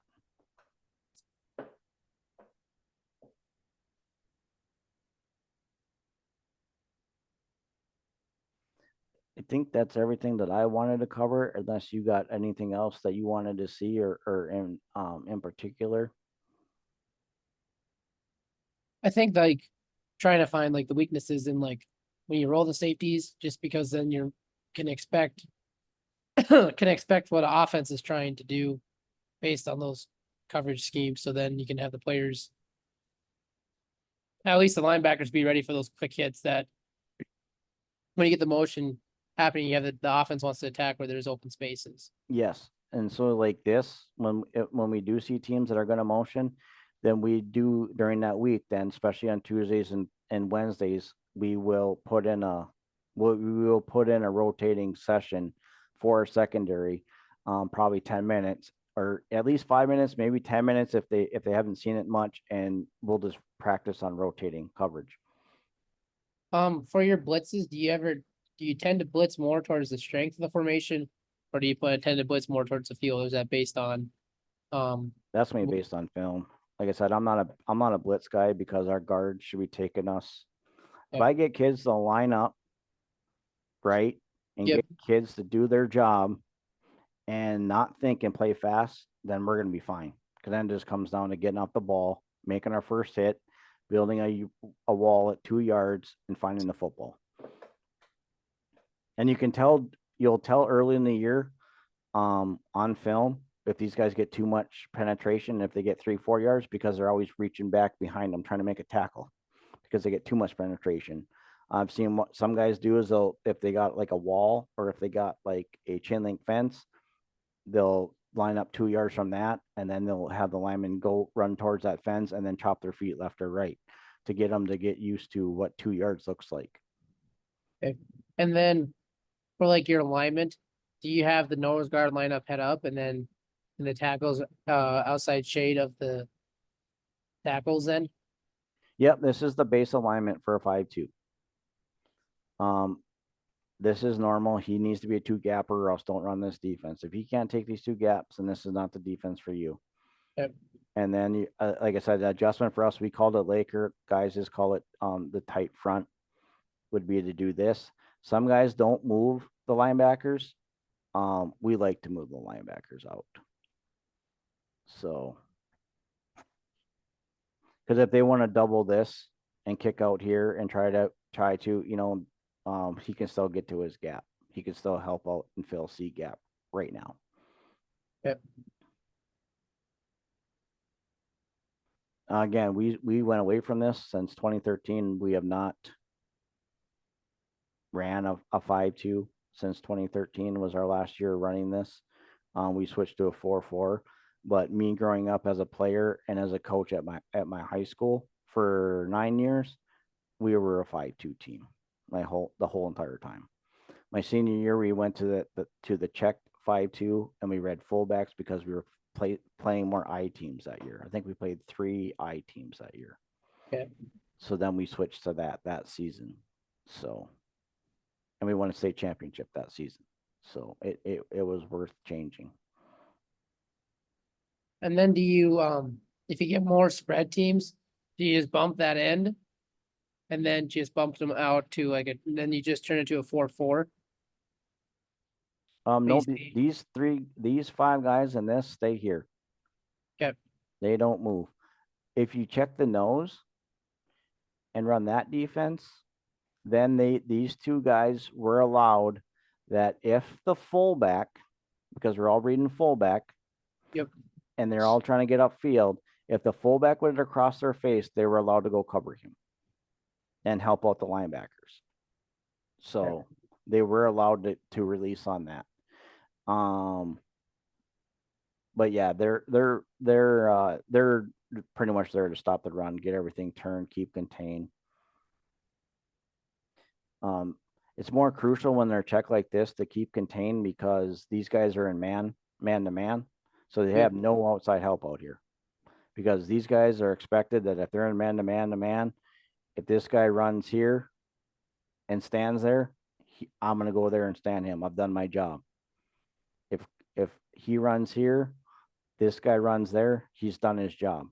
I think that's everything that I wanted to cover, unless you got anything else that you wanted to see or in particular. I think like trying to find like the weaknesses in like when you roll the safeties, just because then you can expect can expect what an offense is trying to do based on those coverage schemes. So then you can have the players, at least the linebackers, be ready for those quick hits that when you get the motion happening, you have the offense wants to attack where there's open spaces. Yes, and so like this, when we do see teams that are going to motion, then we do during that week. Then especially on Tuesdays and Wednesdays, we will put in a rotating session for a secondary, probably 10 minutes or at least 5 minutes, maybe 10 minutes if they haven't seen it much, and we'll just practice on rotating coverage. For your blitzes, do you tend to blitz more towards the strength of the formation, or do you tend to blitz more towards the field? Or is that based on That's me based on film. Like I said, I'm not a blitz guy because our guard should be taking us. If Yep. I get kids to line up right and Yep. get kids to do their job and not think and play fast, then we're gonna be fine. Because then it just comes down to getting off the ball, making our first hit, building a wall at 2 yards, and finding the football. And you'll tell early in the year, on film, if these guys get too much penetration, if they get 3-4 yards, because they're always reaching back behind them trying to make a tackle because they get too much penetration. I've seen what some guys do is if they got like a wall or if they got like a chain link fence, they'll line up 2 yards from that, and then they'll have the lineman go run towards that fence and then chop their feet left or right to get them to get used to what 2 yards looks like. Okay. And then for like your alignment, do you have the nose guard line up head up and then the tackles outside shade of the tackles then? Yep, this is the base alignment for a 5-2. This is normal. He needs to be a two gapper or else don't run this defense. If he can't take these two gaps, then this is not the defense for you. Yep. And then, like I said, the adjustment for us, we called it Laker. Guys just call it the tight front would be to do this. Some guys don't move the linebackers. We like to move the linebackers out. So, because if they want to double this and kick out here and try to, he can still get to his gap. He can still help out and fill C gap right now. Yep. Again, we went away from this since 2013. We have not ran a 5-2 since 2013 was our last year running this. We switched to a 4-4. But me growing up as a player and as a coach at my high school for 9 years, we were a 5-2 team the whole entire time. My senior year, we went to the check 5-2, and we read fullbacks because we were playing more I teams that year. I think we played 3 I teams that year. Okay. So then we switched to that season. So, and we won a state championship that season. So it was worth changing. And then do you if you get more spread teams, do you just bump that end and then just bump them out to then you just turn it to a 4-4? No, Basically. these 5 guys in this stay here. Okay. They don't move. If you check the nose and run that defense, then these 2 guys were allowed that if the fullback, because we're all reading fullback, Yep. and they're all trying to get upfield, if the fullback went across their face, they were allowed to go cover him and help out the linebackers. So they were allowed to release on that. But yeah, they're pretty much there to stop the run, get everything turned, keep contained. It's more crucial when they're checked like this to keep contained because these guys are in man to man, so they have no outside help out here. Because these guys are expected that if they're in man to man, if this guy runs here and stands there, I'm gonna go there and stand him. I've done my job. If he runs here, this guy runs there, he's done his job.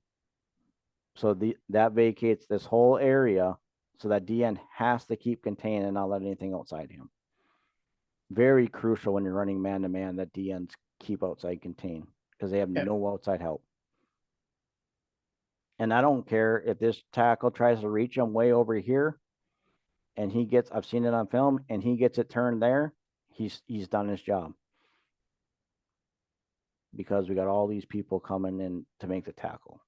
So that vacates this whole area, so that DN has to keep contained and not let anything outside him. very crucial when you're running man to man that DNs keep outside contain because they have Yeah. no outside help. And I don't care if this tackle tries to reach him way over here and he gets, I've seen it on film, and he gets it turned there, he's done his job. Because we got all these people coming in to make the tackle.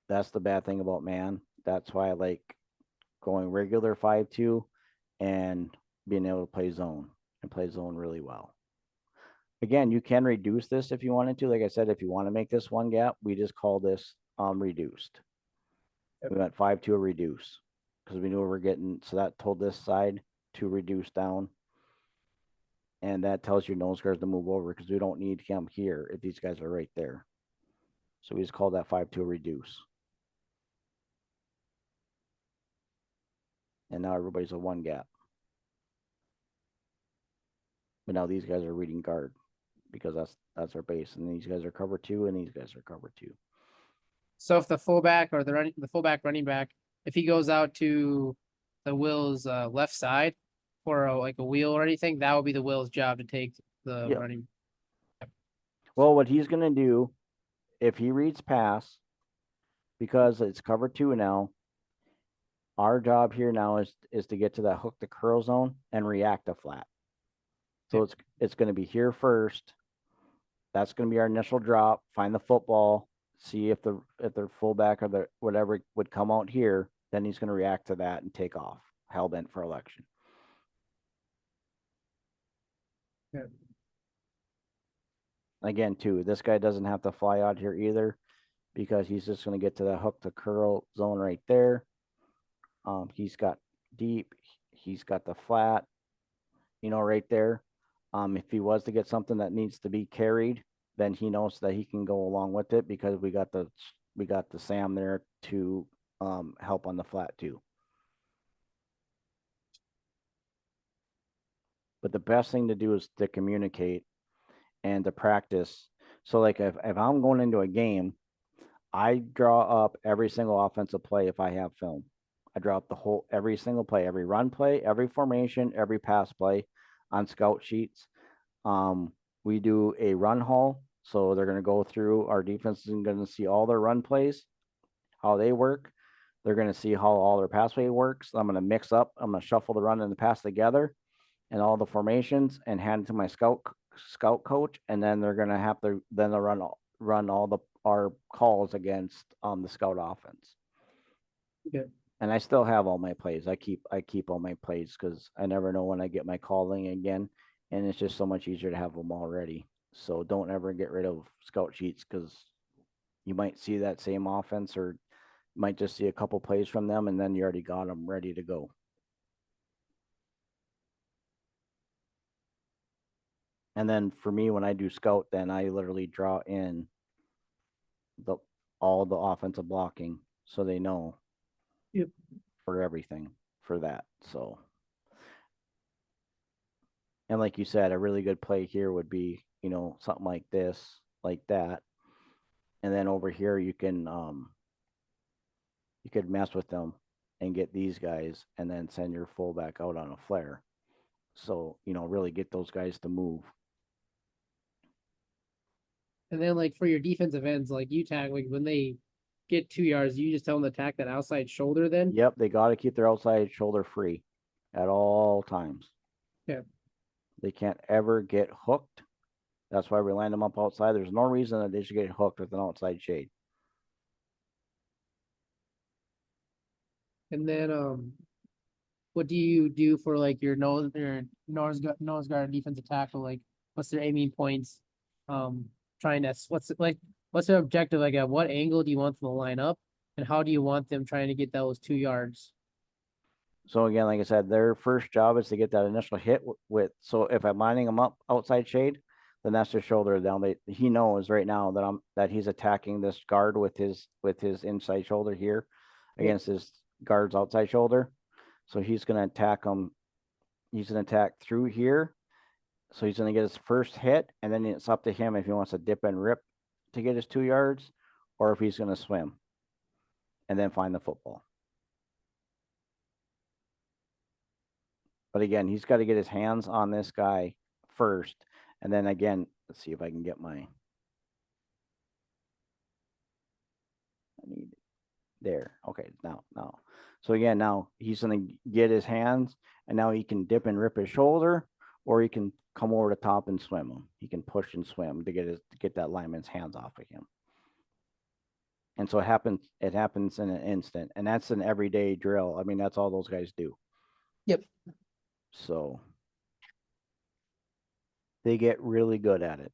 That's the bad thing about man. That's why I like going regular 5-2 and being able to play zone and play zone really well. Again, you can reduce this if you wanted to. Like I said, if you want to make this one gap, we just call this reduced. Yep. We went 5-2 a reduce because we knew we were getting, so that told this side to reduce down. And that tells your nose guards to move over because we don't need him here if these guys are right there. So we just call that 5-2 a reduce. And now everybody's a one gap. But now these guys are reading guard because that's our base. And these guys are cover 2 and these guys are cover 2. So if the fullback or the fullback running back, if he goes out to the Will's left side for like a wheel or anything, that would be the Will's job to take the Yep. running. Well, what he's going to do, if he reads pass, because it's cover 2 now, our job here now is to get to that hook to curl zone and react to flat. So it's going to be here first. That's going to be our initial drop. Find the football. See if the fullback or the whatever would come out here. Then he's going to react to that and take off. Hell bent for election. Yeah. Again, too, this guy doesn't have to fly out here either because he's just going to get to the hook to curl zone right there. He's got deep. He's got the flat, right there. If he was to get something that needs to be carried, then he knows that he can go along with it because we got the Sam there to help on the flat too. But the best thing to do is to communicate and to practice. So like if I'm going into a game, I draw up every single offensive play if I have film. I draw up every single play, every run play, every formation, every pass play on scout sheets. We do a run haul. So they're going to go through, our defense is going to see all their run plays, how they work. They're going to see how all their pass play works. I'm going to mix up, I'm going to shuffle the run and the pass together and all the formations and hand it to my scout coach. And then they're going to have to, then they'll run all our calls against the scout offense. Okay. And I still have all my plays. I keep all my plays because I never know when I get my calling again. And it's just so much easier to have them already. So don't ever get rid of scout sheets because you might see that same offense or might just see a couple plays from them and then you already got them ready to go. And then for me, when I do scout, then I literally draw in all the offensive blocking so they know for everything for that. So, and like you said, a really good play here would be, something like this, like that. And then over here, you could mess with them and get these guys and then send your fullback out on a flare. So, really get those guys to move. And then like for your defensive ends, like you tag, like when they get 2 yards, you just tell them to attack that outside shoulder then? Yep, they got to keep their outside shoulder free at all times. Yeah. They can't ever get hooked. That's why we line them up outside. There's no reason that they should get hooked with an outside shade. And then what do you do for like your nose guard defensive tackle? Like what's their aiming points? Trying to what's their objective? Like at what angle do you want them to line up? And how do you want them trying to get those 2 yards? So again, like I said, their first job is to get that initial hit with. So if I'm lining them up outside shade, then that's their shoulder down. He knows right now that he's attacking this guard with his inside shoulder here against his guard's outside shoulder. So he's going to attack him. He's going to attack through here. So he's going to get his first hit, and then it's up to him if he wants to dip and rip to get his 2 yards, or if he's going to swim and then find the football. But again, he's got to get his hands on this guy first. And then again, let's see if I can get my. I need there. Okay, now. So again, now he's going to get his hands, and now he can dip and rip his shoulder, or he can come over the top and swim him. He can push and swim to get that lineman's hands off of him. And so it happens in an instant, and that's an everyday drill. I mean, that's all those guys do. Yep. So they get really good at it.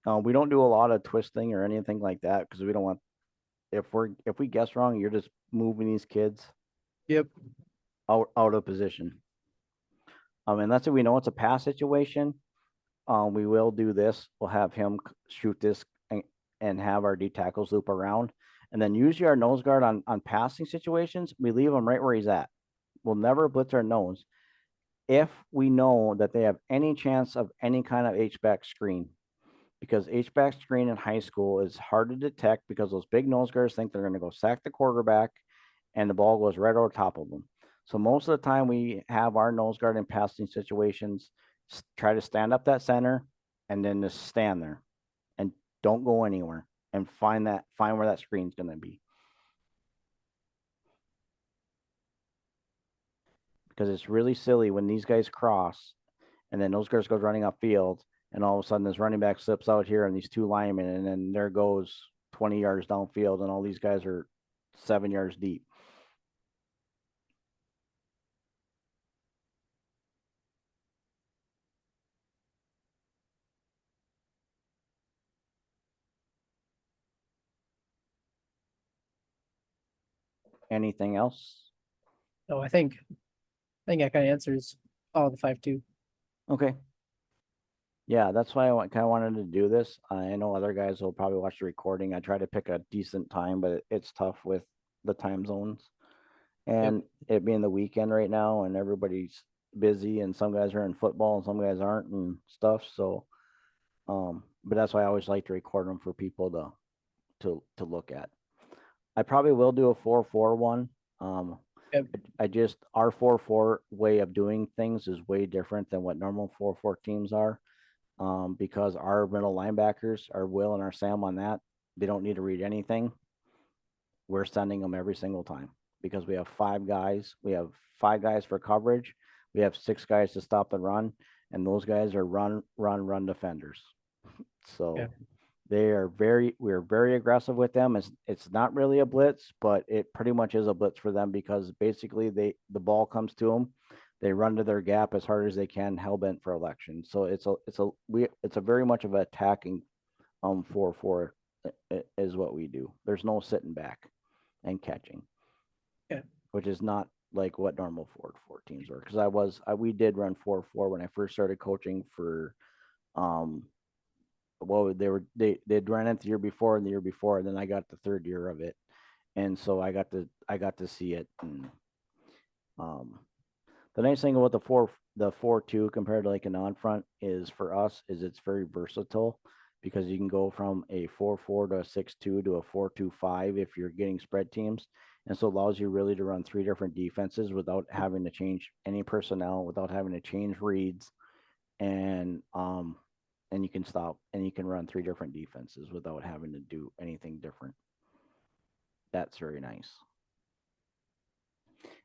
We don't do a lot of twisting or anything like that because we don't want, if we guess wrong, you're just moving these kids Yep. out of position. Unless we know it's a pass situation, we will do this. We'll have him shoot this and have our D tackles loop around. And then usually our nose guard on passing situations, we leave him right where he's at. We'll never blitz our nose if we know that they have any chance of any kind of H-back screen. Because H-back screen in high school is hard to detect because those big nose guards think they're going to go sack the quarterback and the ball goes right over top of them. So most of the time we have our nose guard in passing situations try to stand up that center and then just stand there and don't go anywhere and find where that screen's going to be. Because it's really silly when these guys cross and then those guys go running upfield and all of a sudden this running back slips out here and these two linemen and then there goes 20 yards downfield and all these guys are 7 yards deep. Anything else? No, I think that kind of answers all the 5-2. Okay. Yeah, that's why I kind of wanted to do this. I know other guys will probably watch the recording. I try to pick a decent time, but it's tough with the time zones and it being the weekend right now and everybody's busy and some guys are in football and some guys aren't and stuff. So, but that's why I always like to record them for people to look at. I probably will do a 4-4 one. Our 4-4 way of doing things is way different than what normal 4-4 teams are. Because our middle linebackers, our Will and our Sam on that, they don't need to read anything. We're sending them every single time because we have 5 guys. We have 5 guys for coverage. We have 6 guys to stop the run, and those guys are run defenders. So we're very aggressive with them. It's not really a blitz, but it pretty much is a blitz for them because basically the ball comes to them. They run to their gap as hard as they can, hell bent for election. So it's a very much of an attacking 4-4 is what we do. There's no sitting back and catching. Which is not like what normal 4-4 teams are. Because we did run 4-4 when I first started coaching for they'd run it the year before and the year before, and then I got the 3rd year of it. And so I got to see it. And the nice thing about the 4-2 compared to like a non-front is for us is it's very versatile because you can go from a 4-4 to a 6-2 to a 4-2-5 if you're getting spread teams. And so it allows you really to run 3 different defenses without having to change any personnel, without having to change reads. And you can stop and you can run 3 different defenses without having to do anything different. That's very nice.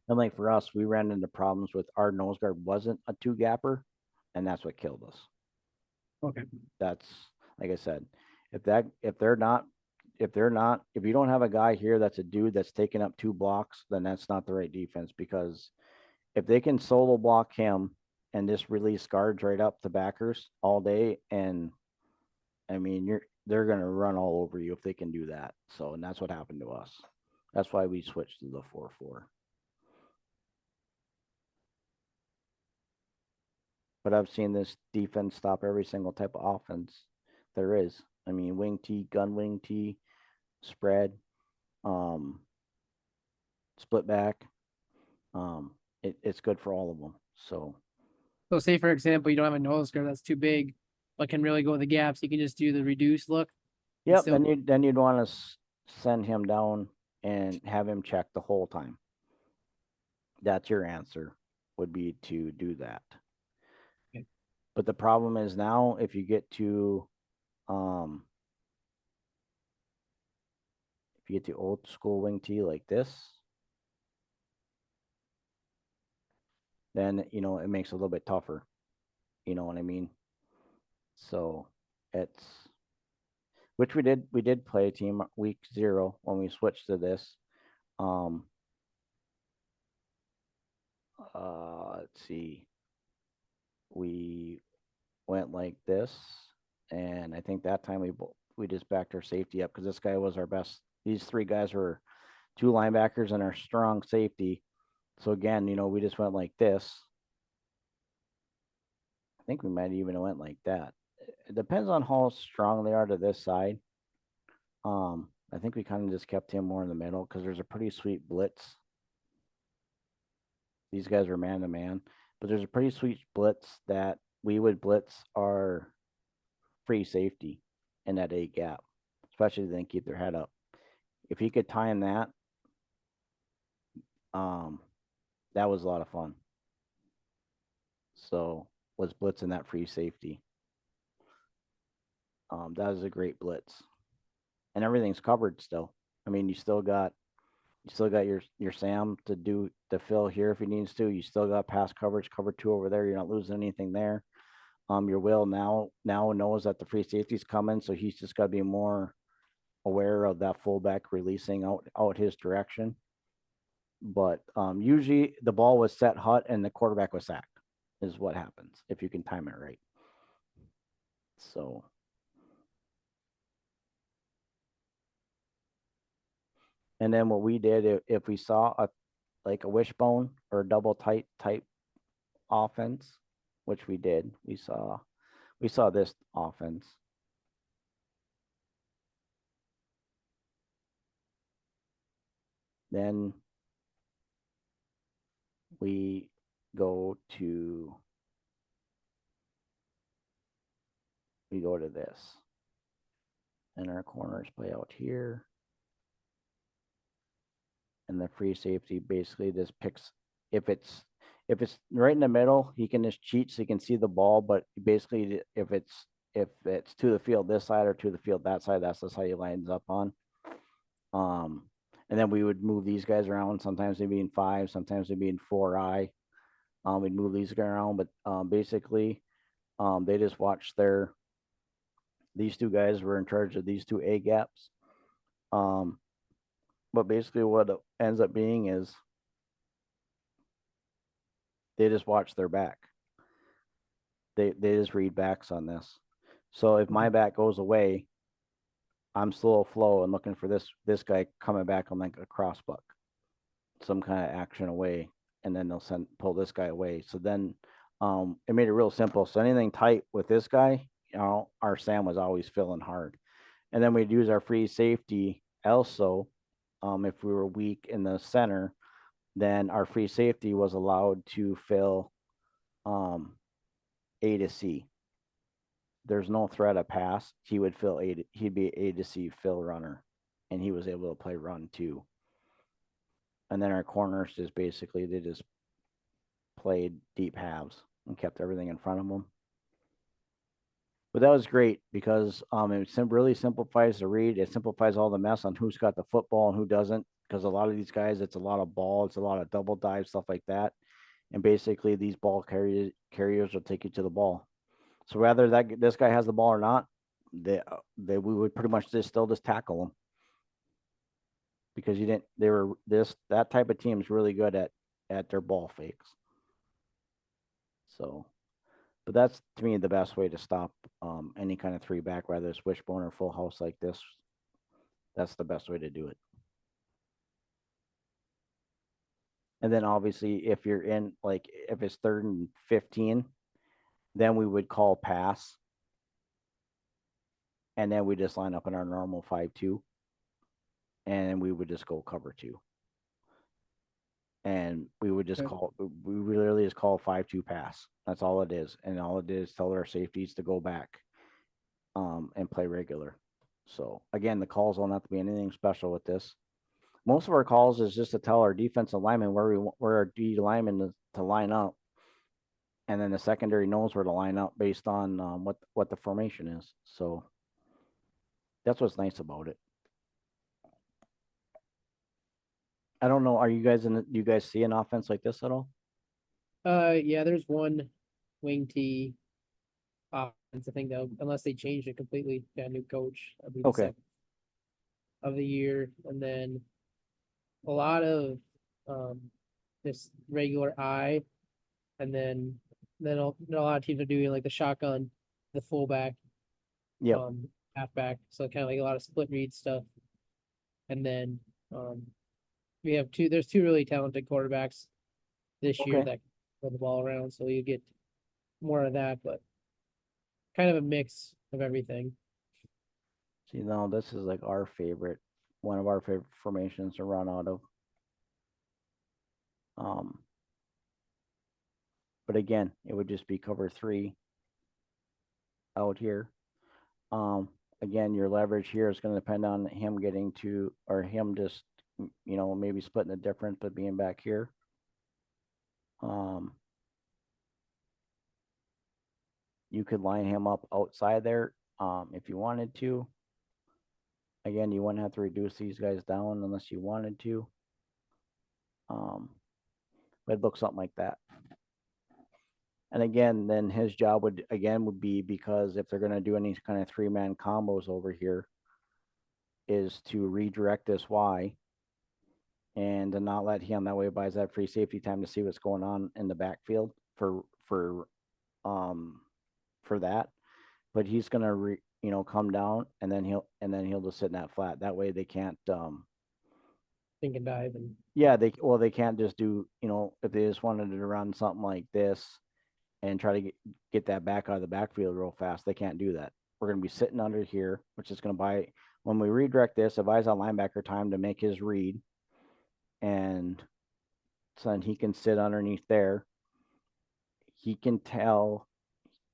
And like for us, we ran into problems with our nose guard wasn't a 2-gapper, and that's what killed us. Okay. That's like I said, if you don't have a guy here that's a dude that's taking up 2 blocks, then that's not the right defense because if they can solo block him and just release guards right up to backers all day, and I mean they're gonna run all over you if they can do that. So and that's what happened to us. That's why we switched to the 4-4. But I've seen this defense stop every single type of offense there is. I mean, wing T, gun wing T, spread, split back. It's good for all of them. So say for example, you don't have a nose guard that's too big, but can really go with the gaps. You can just do the reduced look. yep. Then you'd want to send him down and have him check the whole time. That's your answer, would be to do that. Okay. But the problem is now if you get to um if you get to old school wing tee like this, then it makes it a little bit tougher. You know what I mean? So it's which we did play team week 0 when we switched to this. Um let's see. We went like this, and I think that time we just backed our safety up because this guy was our best. These 3 guys were 2 linebackers and our strong safety. So again, we just went like this. I think we might even went like that. It depends on how strong they are to this side. I think we kind of just kept him more in the middle because there's a pretty sweet blitz. These guys were man to man, but there's a pretty sweet blitz that we would blitz our free safety in that A gap, especially if they keep their head up. If he could time that, um, that was a lot of fun. So was blitzing that free safety. That was a great blitz, and everything's covered still. I mean, you still got your Sam to do the fill here if he needs to. You still got pass coverage, cover 2 over there. You're not losing anything there. Your Will now knows that the free safety's coming, so he's just got to be more aware of that fullback releasing out his direction. But usually the ball was set hut and the quarterback was sacked, is what happens if you can time it right. So, and then what we did, if we saw like a wishbone or a double tight type offense, which we did, we saw this offense. Then we go to this, and our corners play out here, and the free safety basically just picks if it's right in the middle, he can just cheat so he can see the ball. But basically, if it's to the field this side or to the field that side, that's just how he lines up on. Um, and then we would move these guys around. Sometimes they'd be in 5, sometimes they'd be in 4I. We'd move these guys around, but basically, they just watched these 2 guys were in charge of these 2 A gaps. But basically, what it ends up being is they just watch their back. They just read backs on this. So if my back goes away, I'm slow flow and looking for this guy coming back on like a cross buck, some kind of action away, and then they'll pull this guy away. So then it made it real simple. So anything tight with this guy, our Sam was always filling hard. And then we'd use our free safety also. If we were weak in the center, then our free safety was allowed to fill A to C. There's no threat of pass. He would fill A. He'd be A to C fill runner, and he was able to play run too. And then our corners just basically they just played deep halves and kept everything in front of them. But that was great because it really simplifies the read. It simplifies all the mess on who's got the football and who doesn't. Because a lot of these guys, it's a lot of ball, it's a lot of double dive stuff like that. And basically, these ball carriers will take you to the ball. So whether this guy has the ball or not, we would pretty much just still just tackle them because that type of team is really good at their ball fakes. So, but that's to me the best way to stop any kind of 3-back, whether it's wishbone or full house like this. That's the best way to do it. And then obviously, if you're in if it's 3rd and 15, then we would call pass, and then we just line up in our normal 5-2, and we would just go cover 2. And we would just we literally just call 5-2 pass. That's all it is. And all it is tell our safeties to go back and play regular. So again, the calls don't have to be anything special with this. Most of our calls is just to tell our defensive lineman where our D lineman to line up. And then the secondary knows where to line up based on what the formation is. So that's what's nice about it. I don't know. Are you guys do you guys see an offense like this at all? Yeah, there's one wing T offense, I think though, unless they changed it completely, got a new coach, I believe the Okay. second of the year, and then a lot of um just regular eye, and then a lot of teams are doing like the shotgun, the fullback, Yep. halfback, so kind of like a lot of split read stuff, and then we have there's two really talented quarterbacks this year Okay. that throw the ball around, so you get more of that, but kind of a mix of everything. See, now this is like our favorite, one of our favorite formations to run out of. Um, but again, it would just be cover 3 out here. Um, again, your leverage here is going to depend on him getting to, or him just, maybe splitting the difference, but being back here. You could line him up outside there if you wanted to. Again, you wouldn't have to reduce these guys down unless you wanted to. But it'd look something like that. And again, then his job would be, because if they're going to do any kind of 3-man combos over here, is to redirect this Y and to not let him, that way buys that free safety time to see what's going on in the backfield for that. But he's going to come down, and then he'll just sit in that flat. That way they can't Think and dive and yeah, they can't just do, if they just wanted to run something like this and try to get that back out of the backfield real fast, they can't do that. We're going to be sitting under here, which is going to buy, when we redirect this, it buys on linebacker time to make his read. And so then he can sit underneath there. He can tell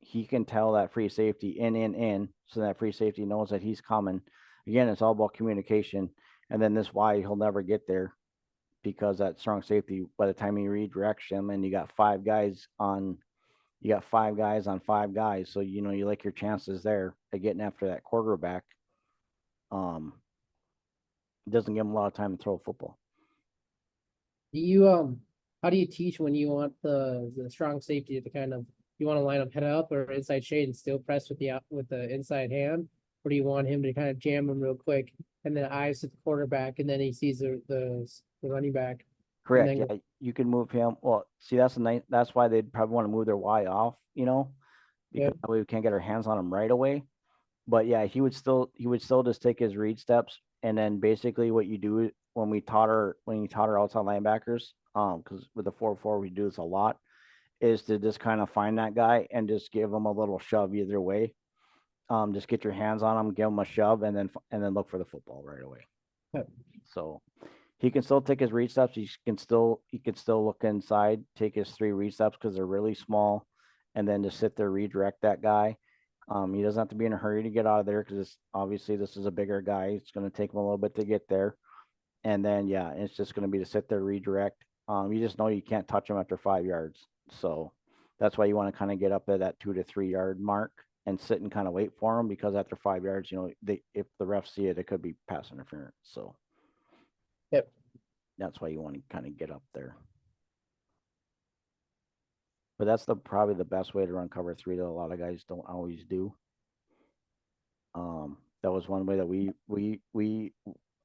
that free safety in, so that free safety knows that he's coming. Again, it's all about communication. And then this Y, he'll never get there, because that strong safety, by the time he redirects him, and you got 5 guys on 5 guys. So, you like your chances there of getting after that quarterback. It doesn't give him a lot of time to throw a football. do you how do you teach when you want the strong safety to kind of, you want to line up head up or inside shade and still press with the inside hand, or do you want him to kind of jam him real quick and then eyes to the quarterback and then he sees the running back and Correct. then Yeah, you can move him. Well, see, that's why they'd probably want to move their Y off, because Yep. that way we can't get our hands on him right away. But yeah, he would still just take his read steps, and then basically what you do when you taught our outside linebackers, because with the 4-4 we do this a lot, is to just kind of find that guy and just give him a little shove either way. Just get your hands on him, give him a shove, and then look for the football right away. Yep. So he can still take his read steps. He can still look inside, take his 3 read steps because they're really small, and then just sit there, redirect that guy. He doesn't have to be in a hurry to get out of there, because obviously this is a bigger guy. It's going to take him a little bit to get there. And then, yeah, it's just going to be to sit there, redirect. You just know you can't touch him after 5 yards. So that's why you want to kind of get up at that 2 to 3 yard mark and sit and kind of wait for him, because after 5 yards, if the refs see it, it could be pass interference. So Yep. that's why you want to kind of get up there. But that's probably the best way to run cover 3 that a lot of guys don't always do. That was one way that we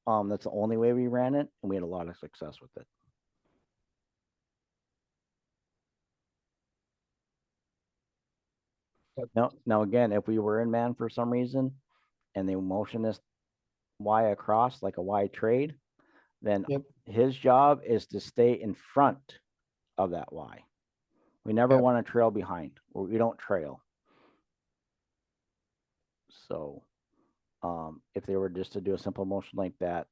that's the only way we ran it, and we had a lot of success with it. Yep. Now again, if we were in man for some reason and they motion this Y across like a Y trade, then Yep. his job is to stay in front of that Y. We never Yep. want to trail behind, or we don't trail. So if they were just to do a simple motion like that,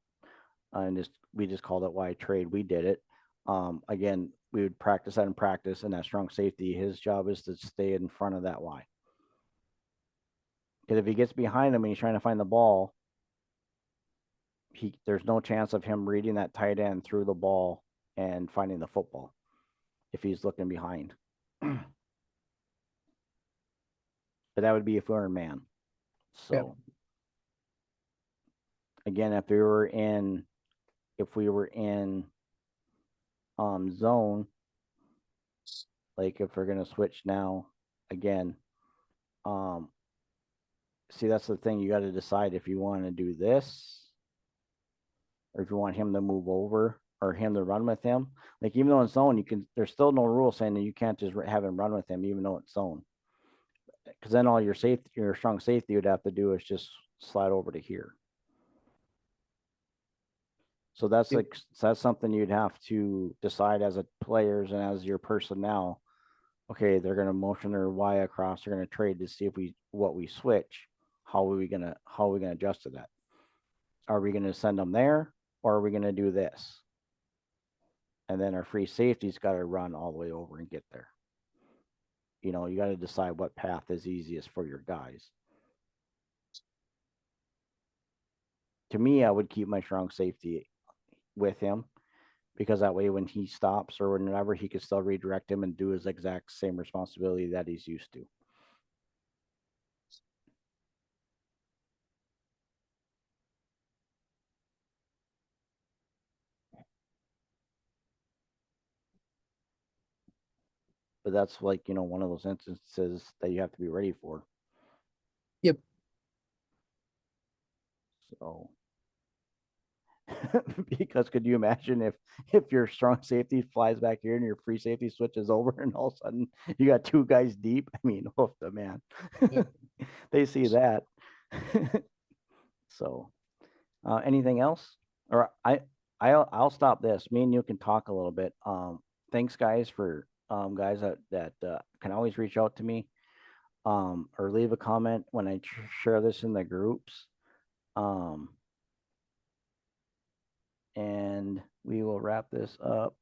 and we just called it Y trade, we did it. Again, we would practice that in practice, and that strong safety, his job is to stay in front of that Y. Because if he gets behind him and he's trying to find the ball, there's no chance of him reading that tight end through the ball and finding the football if he's looking behind. But that would be if we were in man. So again, if we were in zone, like if we're gonna switch now, again, see, that's the thing, you got to decide if you want to do this or if you want him to move over or him to run with him. Like even though it's zone, there's still no rule saying that you can't just have him run with him even though it's zone, because then all your strong safety would have to do is just slide over to here. So that's Yep. that's something you'd have to decide as a players and as your personnel. Okay, they're gonna motion their Y across, they're gonna trade to see if what we switch. How are we gonna adjust to that? Are we gonna send them there or are we gonna do this? And then our free safety's got to run all the way over and get there. You know, you got to decide what path is easiest for your guys. To me, I would keep my strong safety with him because that way when he stops or whenever, he could still redirect him and do his exact same responsibility that he's used to. But that's like, you know, one of those instances that you have to be ready for. Yep. So because could you imagine if your strong safety flies back here and your free safety switches over and all of a sudden you got two guys deep? I mean, oh the man. Yep. They see that. So anything else? Or I'll stop this. Me and you can talk a little bit. Thanks guys for guys that can always reach out to me or leave a comment when I share this in the groups. And we will wrap this up.